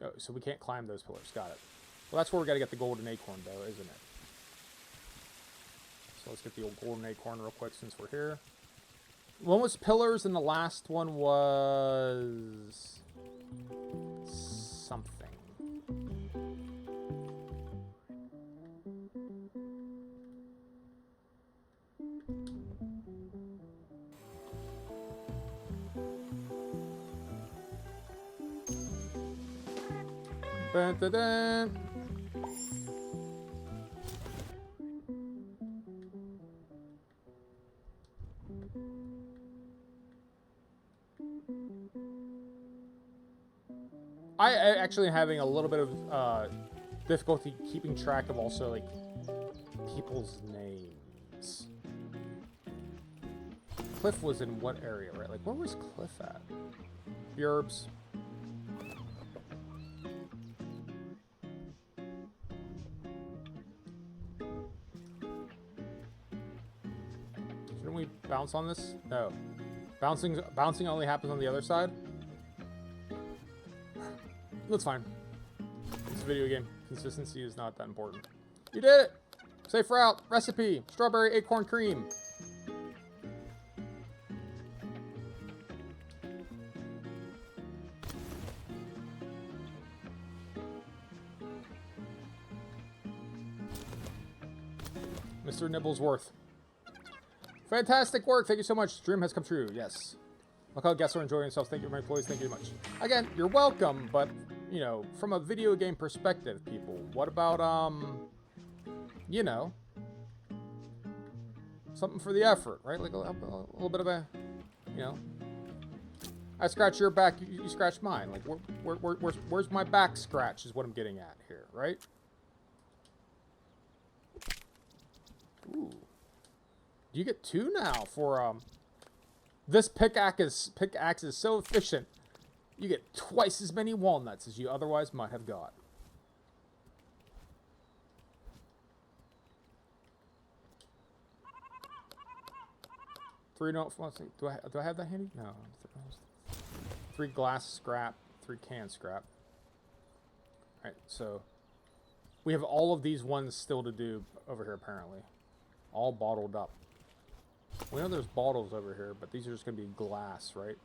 Oh, so we can't climb those pillars. Got it. Well, that's where we got to get the golden acorn, though, isn't it? So let's get the old golden acorn real quick since we're here. One was pillars, and the last one was something. Dun, dun, dun. I actually am having a little bit of difficulty keeping track of also, like, people's names. Cliff was in what area, right? Like, where was Cliff at? Burbs. Shouldn't we bounce on this? No. Bouncing only happens on the other side? That's fine. It's a video game. Consistency is not that important. You did it! Safe route. Recipe. Strawberry acorn cream. Mr. Nibblesworth. Fantastic work. Thank you so much. Dream has come true. Yes. Look how guests are enjoying themselves. Thank you, my employees. Thank you very much. Again, you're welcome, but, you know, from a video game perspective, people, what about, you know, something for the effort, right? Like a little bit of a, you know, I scratch your back, you scratch mine. Like, where's my back scratch is what I'm getting at here, right? Ooh. You get 2 now for, this pickaxe is so efficient, you get twice as many walnuts as you otherwise might have got. 3 no. Let's see, do I have that handy? No. 3 glass scrap, 3 can scrap. All right, so we have all of these ones still to do over here apparently, all bottled up. We know there's bottles over here, but these are just gonna be glass, right?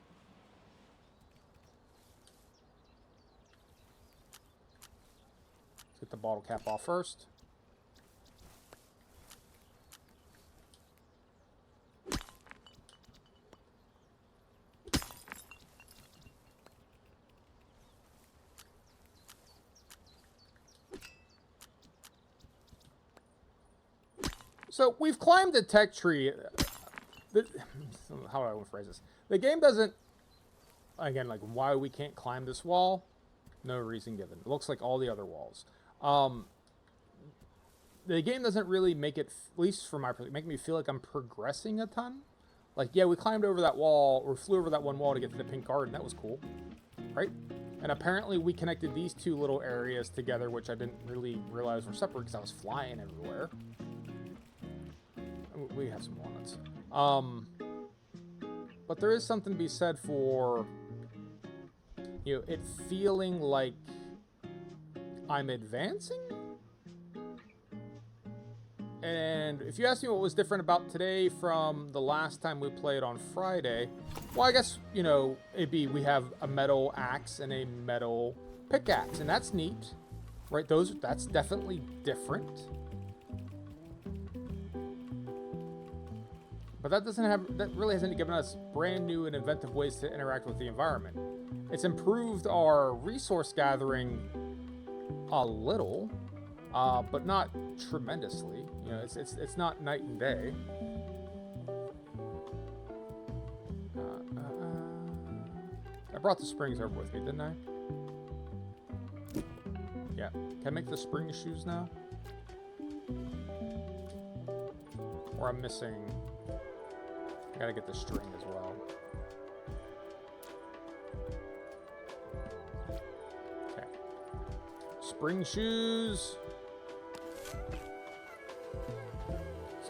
Let's get the bottle cap off first. So we've climbed the tech tree. How do I want to phrase this? The game doesn't, again, like why we can't climb this wall, no reason given. It looks like all the other walls. The game doesn't really make it, at least for my perspective, make me feel like I'm progressing a ton. Like, yeah, we climbed over that wall, or flew over that one wall to get to the pink garden. That was cool, right? And apparently we connected these 2 little areas together, which I didn't really realize were separate because I was flying everywhere. We have some walnuts. But there is something to be said for, you know, it feeling like I'm advancing. And if you ask me what was different about today from the last time we played on Friday, well, I guess, you know, it'd be we have a metal axe and a metal pickaxe, and that's neat, right? That's definitely different. But that really hasn't given us brand new and inventive ways to interact with the environment. It's improved our resource gathering a little, but not tremendously. You know, it's not night and day. I brought the springs over with me, didn't I? Yeah. Can I make the spring shoes now? Or I'm missing... I gotta get the string as well. Okay. Spring shoes.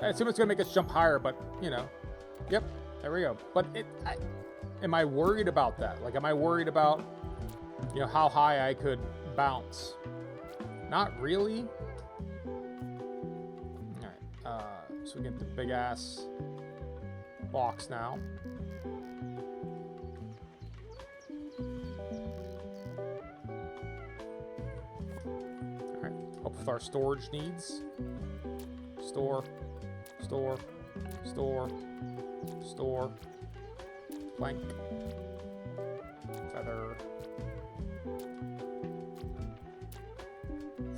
I assume it's gonna make us jump higher, but, you know. Yep, there we go. But am I worried about that? Like, am I worried about, you know, how high I could bounce? Not really. Alright, so we get the big ass box now. Alright, help with our storage needs. Store. Plank. Feather.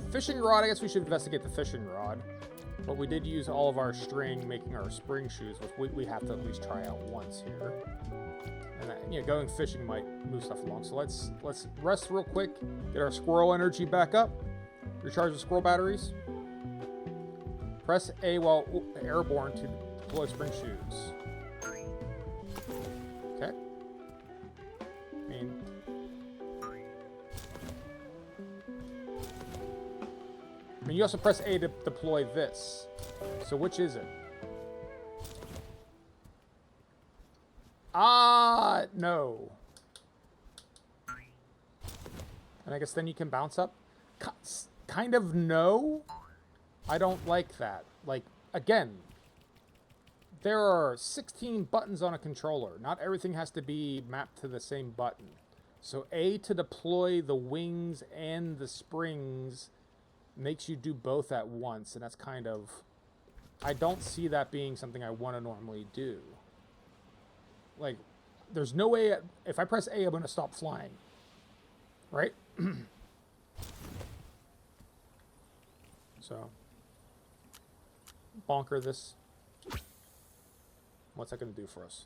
Fishing rod, I guess we should investigate the fishing rod. But we did use all of our string making our spring shoes, which we have to at least try out once here. And that, you know, going fishing might move stuff along. So let's rest real quick, get our squirrel energy back up, recharge the squirrel batteries. Press A while airborne to deploy spring shoes. Okay. I mean, you also press A to deploy this. So which is it? No. And I guess then you can bounce up? Kind of no. I don't like that. Like, again, there are 16 buttons on a controller. Not everything has to be mapped to the same button. So A to deploy the wings and the springs makes you do both at once, and that's kind of... I don't see that being something I want to normally do. Like, there's no way... If I press A, I'm going to stop flying. Right? So... bonker this. What's that going to do for us?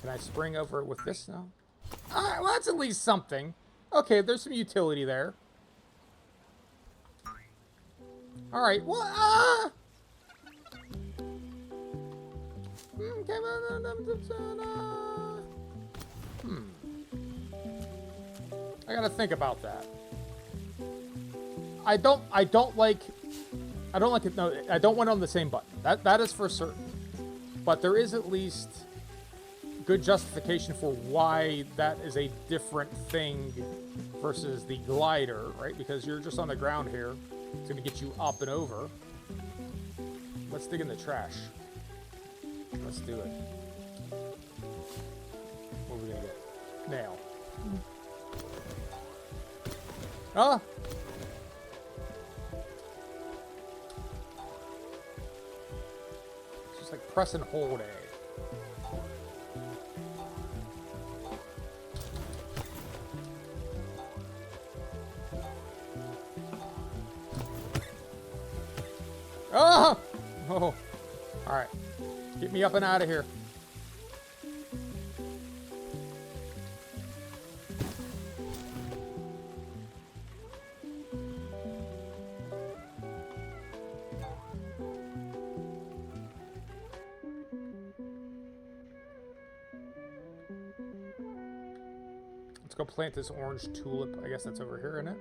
Can I spring over with this now? Well, that's at least something. Okay, there's some utility there. Alright, well, I gotta think about that. I don't like it. No, I don't want it on the same button. That is for certain. But there is at least good justification for why that is a different thing versus the glider, right? Because you're just on the ground here. It's going to get you up and over. Let's dig in the trash. Let's do it. What are we going to get? Nail. Ah! It's just like press and hold A. Ah! Oh. Alright. Get me up and out of here. Let's go plant this orange tulip. I guess that's over here, isn't it?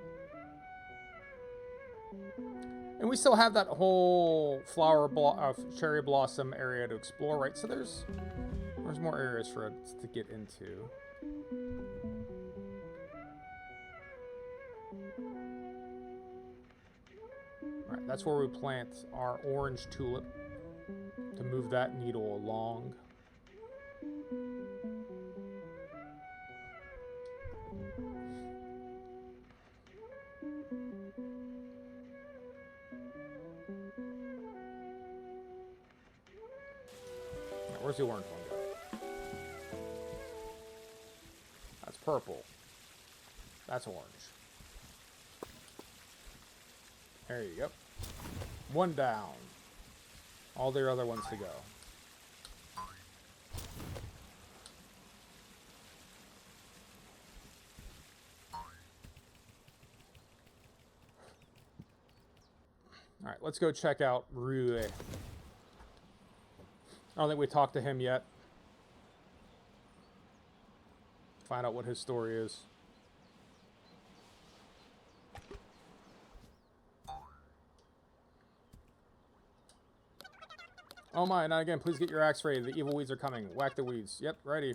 And we still have that whole cherry blossom area to explore, right? So there's more areas for us to get into. All right, that's where we plant our orange tulip to move that needle along. Where's the orange one go? That's purple. That's orange. There you go. One down. All the other ones to go. Alright, let's go check out Rue. I don't think we talked to him yet. Find out what his story is. Oh my, not again. Please get your axe ready. The evil weeds are coming. Whack the weeds. Yep, ready.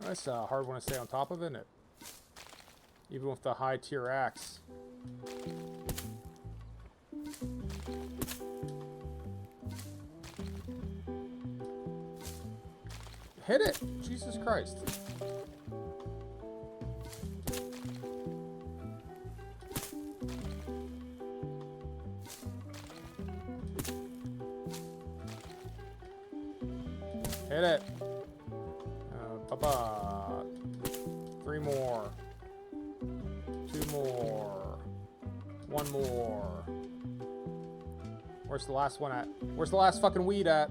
That's a hard one to stay on top of, isn't it? Even with the high tier axe. Hit it! Jesus Christ. Hit it. Three more. Two more. One more. Where's the last one at? Where's the last fucking weed at?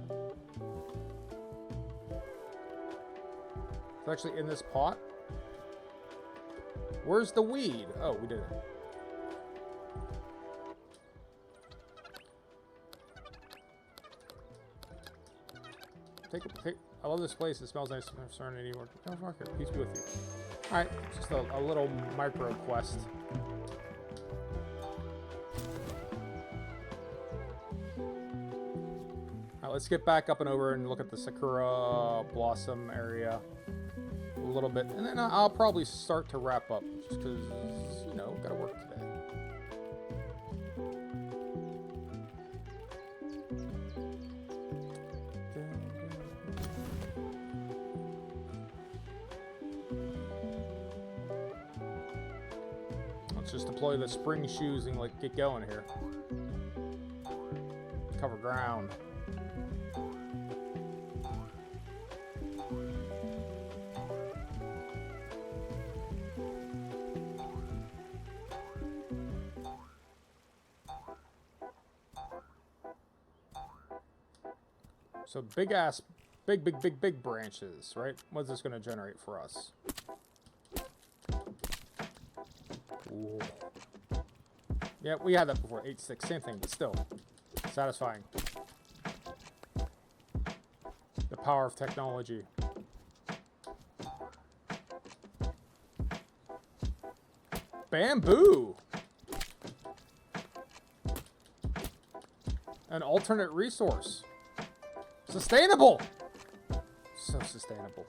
It's actually in this pot. Where's the weed? Oh, we did it. Take. I love this place. It smells nice. I'm starting anymore. Oh, fuck it. Peace be with you. Alright, just a little micro quest. Alright, let's get back up and over and look at the Sakura Blossom area a little bit. And then I'll probably start to wrap up. Just because, you know, gotta work today. Just deploy the spring shoes and like get going here. Cover ground. So big ass, big branches, right? What's this going to generate for us? Cool. Yeah, we had that before. 8-6, same thing, but still satisfying. The power of technology. Bamboo! An alternate resource. Sustainable! So sustainable.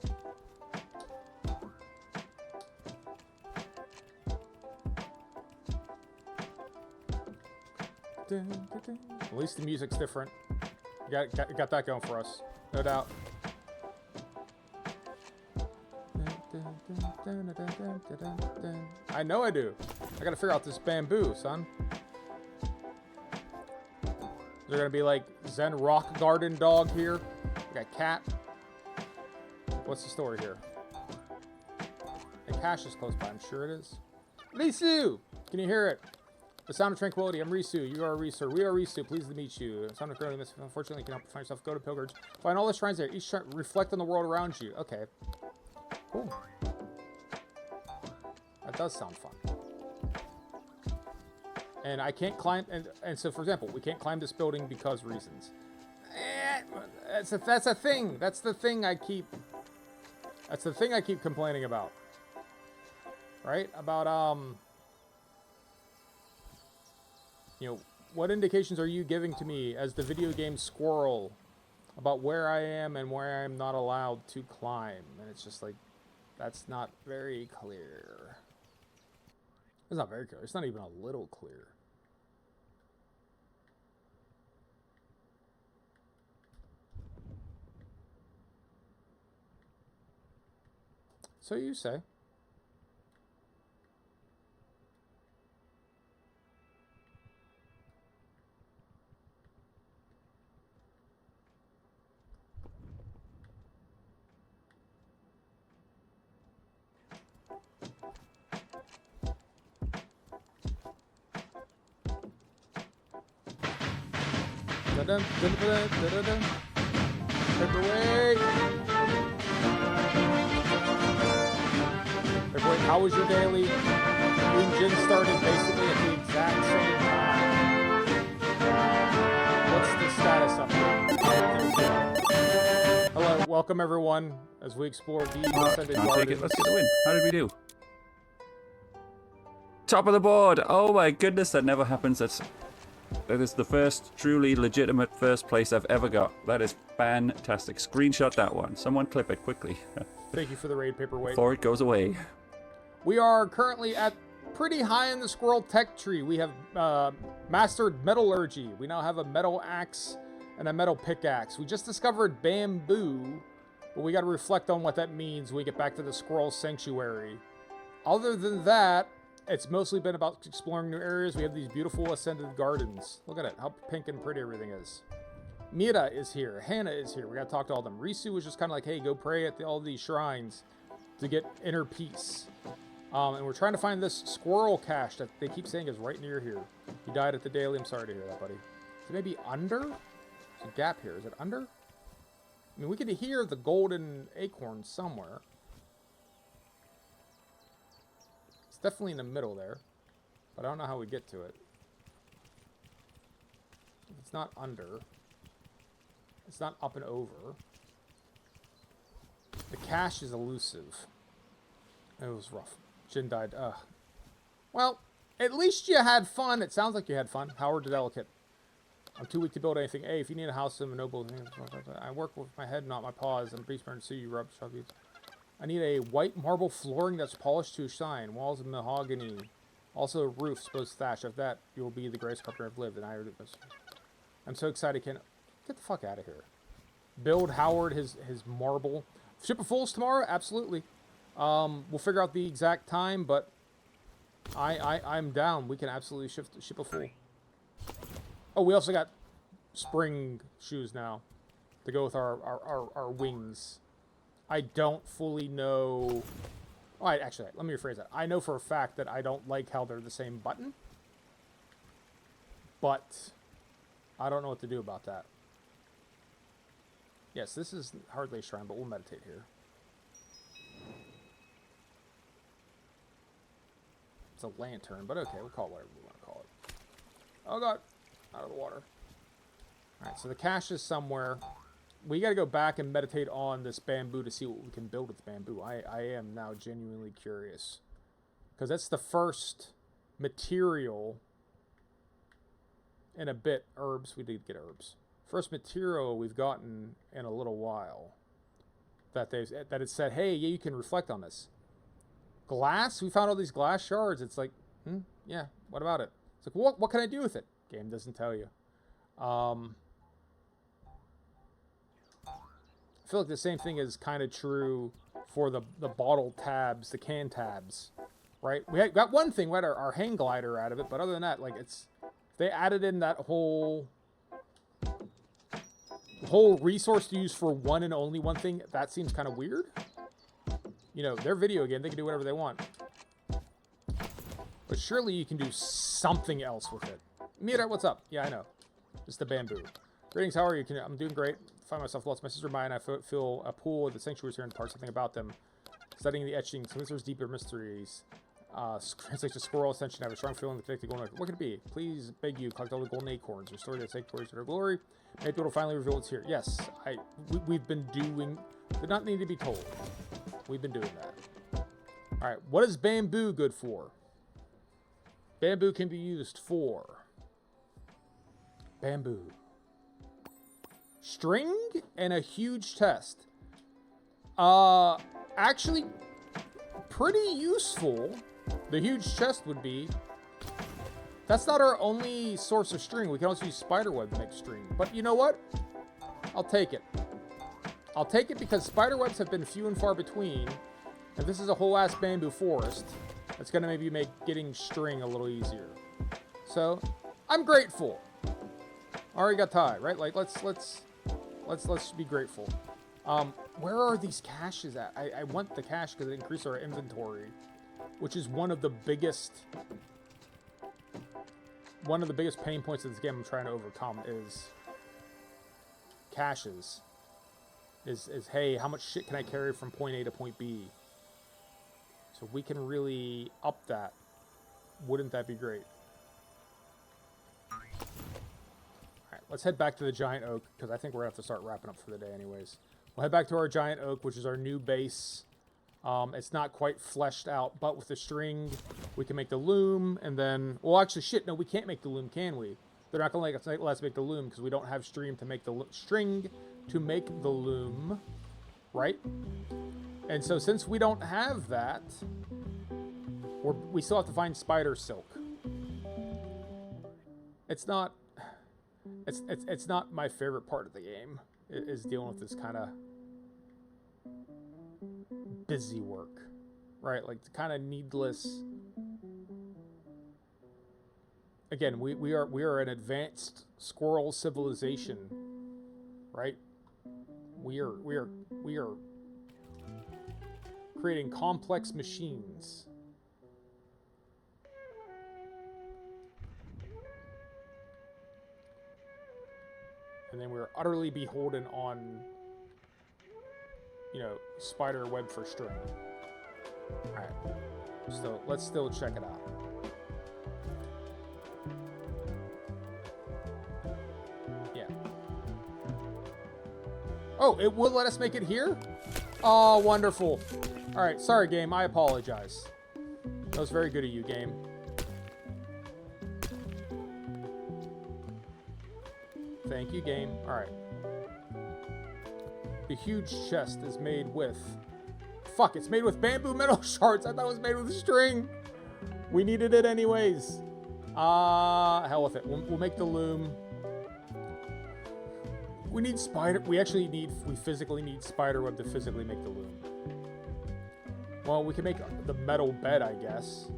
At least the music's different. You got that going for us, no doubt. I know I do. I gotta figure out this bamboo, son. Is there gonna be like Zen rock garden dog here? We got cat. What's the story here? The cache is close by, I'm sure it is. Risu! Can you hear it? The sound of tranquility. I'm Risu. You are Risu. We are Risu. Pleased to meet you. The sound of tranquility. Unfortunately, you cannot find yourself. Go to pilgrimage. Find all the shrines there. Each shrine reflect on the world around you. Okay. Cool. That does sound fun. And I can't climb. And so, for example, we can't climb this building because reasons. That's a thing. That's the thing I keep. That's the thing I keep complaining about. Right? About you know, what indications are you giving to me as the video game squirrel about where I am and where I'm not allowed to climb? And it's just like, that's not very clear. It's not very clear. It's not even a little clear. So you say. Paperweight! Paperweight, how was your daily? You and Jin started basically at the exact same time. What's the status update? Hello, welcome everyone as we explore the Ascended I'll take it. Gardens. Let's get the win. How did we do? Top of the board! Oh my goodness, that never happens. That is the first truly legitimate first place I've ever got. That is fantastic. Screenshot that one. Someone clip it quickly. Thank you for the raid, Paperweight. Before it goes away. We are currently at pretty high in the squirrel tech tree. We have mastered metallurgy. We now have a metal axe and a metal pickaxe. We just discovered bamboo, but we got to reflect on what that means when we get back to the squirrel sanctuary. Other than that, it's mostly been about exploring new areas. We have these beautiful Ascended Gardens. Look at it, how pink and pretty everything is. Mira is here. Hannah is here. We got to talk to all of them. Risu was just kind of like, hey, go pray at all these shrines to get inner peace. And we're trying to find this squirrel cache that they keep saying is right near here. He died at the daily. I'm sorry to hear that, buddy. Is it maybe under? There's a gap here. Is it under? I mean, we could hear the golden acorn somewhere. It's definitely in the middle there, but I don't know how we get to it. It's not under. It's not up and over. The cache is elusive. It was rough. Jin died. Well, at least you had fun. It sounds like you had fun. Howard the Delicate. I'm too weak to build anything. Hey, if you need a house, I'm a noble. I work with my head, not my paws. I'm a beast man, so you rub shuggies. I need a white marble flooring that's polished to shine. Walls of mahogany. Also a roof, supposed to thatch. Of that, you will be the greatest carpenter I've lived. And I'm so excited. Get the fuck out of here. Build Howard his marble. Ship of Fools tomorrow? Absolutely. We'll figure out the exact time, but I'm down. We can absolutely ship a fool. Oh, we also got spring shoes now to go with our wings. I don't fully know. Oh, actually, let me rephrase that. I know for a fact that I don't like how they're the same button, but I don't know what to do about that. Yes, this is hardly a shrine, but we'll meditate here. It's a lantern, but okay, we'll call it whatever we want to call it. Oh god, out of the water. Alright, so the cache is somewhere. We gotta go back and meditate on this bamboo to see what we can build with bamboo. I am now genuinely curious. Because that's the first material in a bit. Herbs, we did get herbs. First material we've gotten in a little while. That it said, hey, yeah, you can reflect on this. Glass, we found all these glass shards. It's like, yeah, what about it? It's like, what can I do with it? Game doesn't tell you. I feel like the same thing is kind of true for the bottle tabs, the can tabs, right? We got one thing, we had our hang glider out of it, but other than that, like they added in that whole resource to use for one and only one thing. That seems kind of weird. You know, their video game, they can do whatever they want. But surely you can do something else with it. Mira, what's up? Yeah, I know. It's the bamboo. Greetings, how are you? I'm doing great. Find myself lost. My sister Maya and I feel a pool of the sanctuaries here in the park. Something about them. Studying the etchings. Some there's deeper mysteries. Translation squirrel ascension. I have a strong feeling that connected golden. What could it be? Please beg you, collect all the golden acorns. Restore the sanctuaries to their glory. Maybe it'll finally reveal it's here. Yes, we've been doing. Did not need to be told. We've been doing that. All right. What is bamboo good for? Bamboo can be used for bamboo. String and a huge chest. Actually, pretty useful. The huge chest would be. That's not our only source of string. We can also use spiderweb to make string. But you know what? I'll take it. I'll take it because spiderwebs have been few and far between. And this is a whole ass bamboo forest. That's gonna maybe make getting string a little easier. So, I'm grateful. Arigatai, right? Like let's be grateful. Where are these caches at? I want the cache because it increases our inventory, which is one of the biggest pain points of this game I'm trying to overcome is caches. Is hey, how much shit can I carry from point A to point B? So we can really up that. Wouldn't that be great? Alright, let's head back to the giant oak, because I think we're going to have to start wrapping up for the day anyways. We'll head back to our giant oak, which is our new base. It's not quite fleshed out, but with the string, we can make the loom, and then... Well, actually, shit, no, we can't make the loom, can we? They're not going to let us make the loom, because we don't have string to make the loom, right? And so, since we don't have that, we still have to find spider silk. It's not my favorite part of the game, is dealing with this kind of busy work, right? Like the kind of needless. Again, we are an advanced squirrel civilization, right? We are creating complex machines. And then we're utterly beholden on, you know, spider web for string. Alright. So let's still check it out. Yeah. Oh, it will let us make it here? Oh, wonderful. Alright, sorry game, I apologize. That was very good of you, game. Thank you, game. Alright. The huge chest is made with... Fuck, it's made with bamboo metal shards. I thought it was made with string. We needed it anyways. Hell with it. We'll make the loom. We need we physically need spiderweb to physically make the loom. Well, we can make the metal bed, I guess.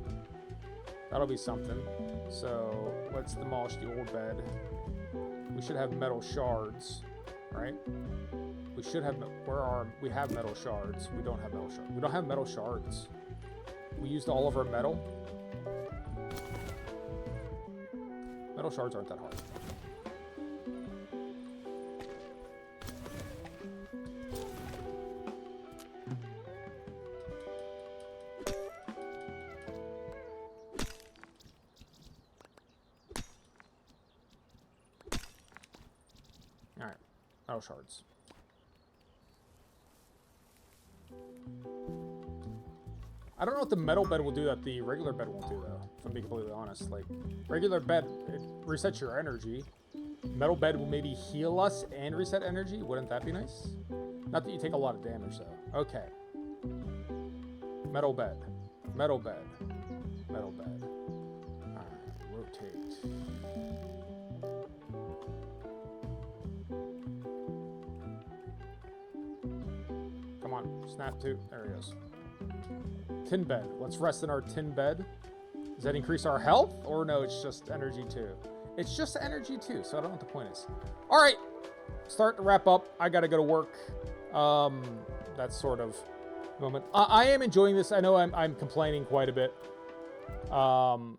That'll be something. So, let's demolish the old bed. We should have metal shards, right? We should have, we have metal shards. We don't have metal shards. We don't have metal shards. We used all of our metal. Metal shards aren't that hard. Metal shards. I don't know what the metal bed will do that the regular bed won't do, though, if I'm being completely honest. Like, regular bed, it resets your energy. Metal bed will maybe heal us and reset energy. Wouldn't that be nice? Not that you take a lot of damage, though. Okay. Metal bed. Metal bed. Metal bed. Alright, rotate. Come on, snap to. There he goes. Tin bed. Let's rest in our tin bed. Does that increase our health? Or no, it's just energy too? It's just energy too, so I don't know what the point is. Alright, starting to wrap up. I gotta go to work. That's sort of moment. I am enjoying this. I know I'm complaining quite a bit. You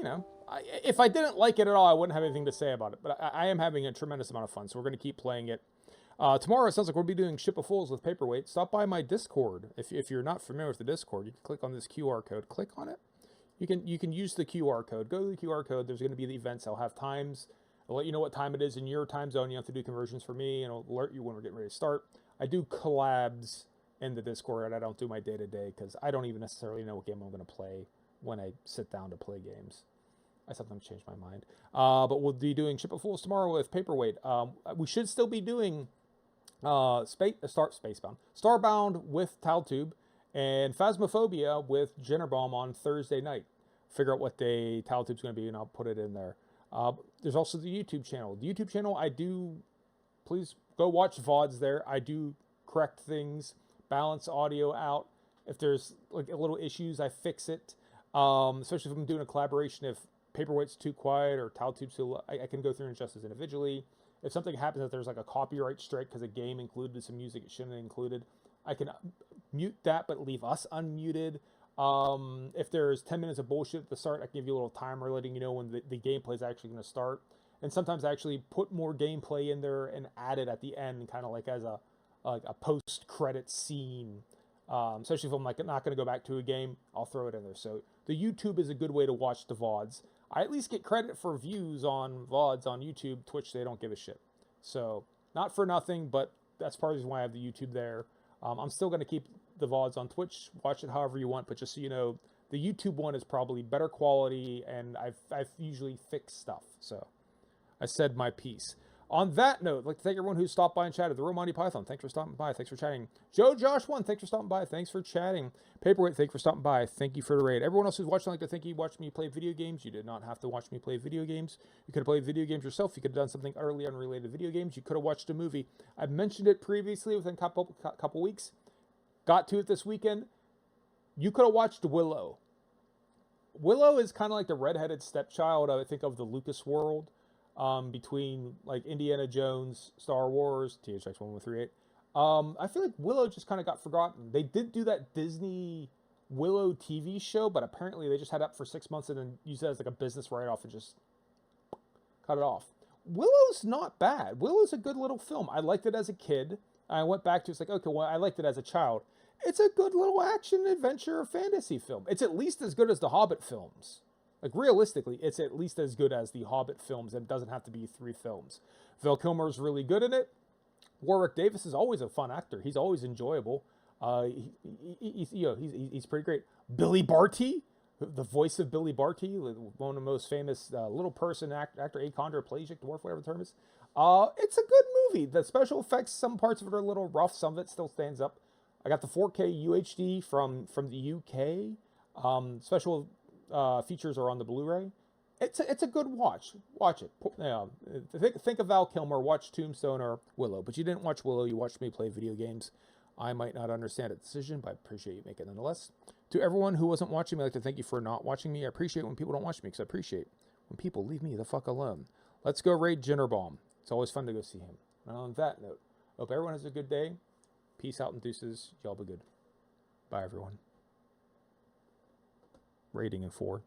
know, if I didn't like it at all, I wouldn't have anything to say about it. But I am having a tremendous amount of fun, so we're going to keep playing it. Tomorrow, it sounds like we'll be doing Ship of Fools with Paperweight. Stop by my Discord. If you're not familiar with the Discord, you can click on this QR code. Click on it. You can use the QR code. Go to the QR code. There's going to be the events. I'll have times. I'll let you know what time it is in your time zone. You have to do conversions for me, and I'll alert you when we're getting ready to start. I do collabs in the Discord, and I don't do my day-to-day because I don't even necessarily know what game I'm going to play when I sit down to play games. I sometimes change my mind. But we'll be doing Ship of Fools tomorrow with Paperweight. We should still be doing Starbound with Taltube and Phasmophobia with Jennerbomb on Thursday night. Figure out what day Taltube's going to be, and I'll put it in there. There's also the YouTube channel. The YouTube channel, please go watch VODs there. I do correct things, balance audio out. If there's like little issues, I fix it. Especially if I'm doing a collaboration, if Paperweight's too quiet or Taltube's too low, I can go through and adjust this individually. If something happens that there's like a copyright strike because a game included some music it shouldn't have included, I can mute that but leave us unmuted. If there's 10 minutes of bullshit at the start, I can give you a little timer letting you know when the gameplay is actually going to start. And sometimes I actually put more gameplay in there and add it at the end, kind of like as a post-credit scene. Especially if I'm like not going to go back to a game, I'll throw it in there. So the YouTube is a good way to watch the VODs. I at least get credit for views on VODs on YouTube. Twitch, they don't give a shit. So not for nothing, but that's part of the reason why I have the YouTube there. I'm still going to keep the VODs on Twitch. Watch it however you want, but just so you know, the YouTube one is probably better quality, and I've usually fixed stuff. So I said my piece. On that note, I'd like to thank everyone who stopped by and chatted. The Real Monty Python, thanks for stopping by. Thanks for chatting. Joe Josh 1, thanks for stopping by. Thanks for chatting. Paperweight, thank you for stopping by. Thank you for the raid. Everyone else who's watching, I'd like to thank you watching me play video games. You did not have to watch me play video games. You could have played video games yourself. You could have done something utterly unrelated to video games. You could have watched a movie. I've mentioned it previously within a couple weeks. Got to it this weekend. You could have watched Willow. Willow is kind of like the redheaded stepchild, I think, of the Lucas world. Between like Indiana Jones, Star Wars, THX 1138. I feel like Willow just kind of got forgotten. They did do that Disney Willow TV show, but apparently they just had it up for 6 months and then used it as like a business write-off and just cut it off. Willow's not bad. Willow's a good little film. I liked it as a kid. I went back to it's like, okay, well, I liked it as a child. It's a good little action adventure fantasy film. It's at least as good as the Hobbit films. Like, realistically, it's at least as good as the Hobbit films, and it doesn't have to be 3 films. Val Kilmer's really good in it. Warwick Davis is always a fun actor. He's always enjoyable. He's pretty great. Billy Barty, the voice of Billy Barty, one of the most famous little person actor, achondroplegic, dwarf, whatever the term is. It's a good movie. The special effects, some parts of it are a little rough. Some of it still stands up. I got the 4K UHD from the UK. Special features are on the Blu-ray. It's a good watch. Watch it. Think of Val Kilmer. Watch Tombstone or Willow. But you didn't watch Willow. You watched me play video games. I might not understand a decision, but I appreciate you making it nonetheless. To everyone who wasn't watching me, I'd like to thank you for not watching me. I appreciate when people don't watch me because I appreciate when people leave me the fuck alone. Let's go raid Jennerbomb. It's always fun to go see him. And on that note, hope everyone has a good day. Peace out and deuces. Y'all be good. Bye, everyone. Rating in 4.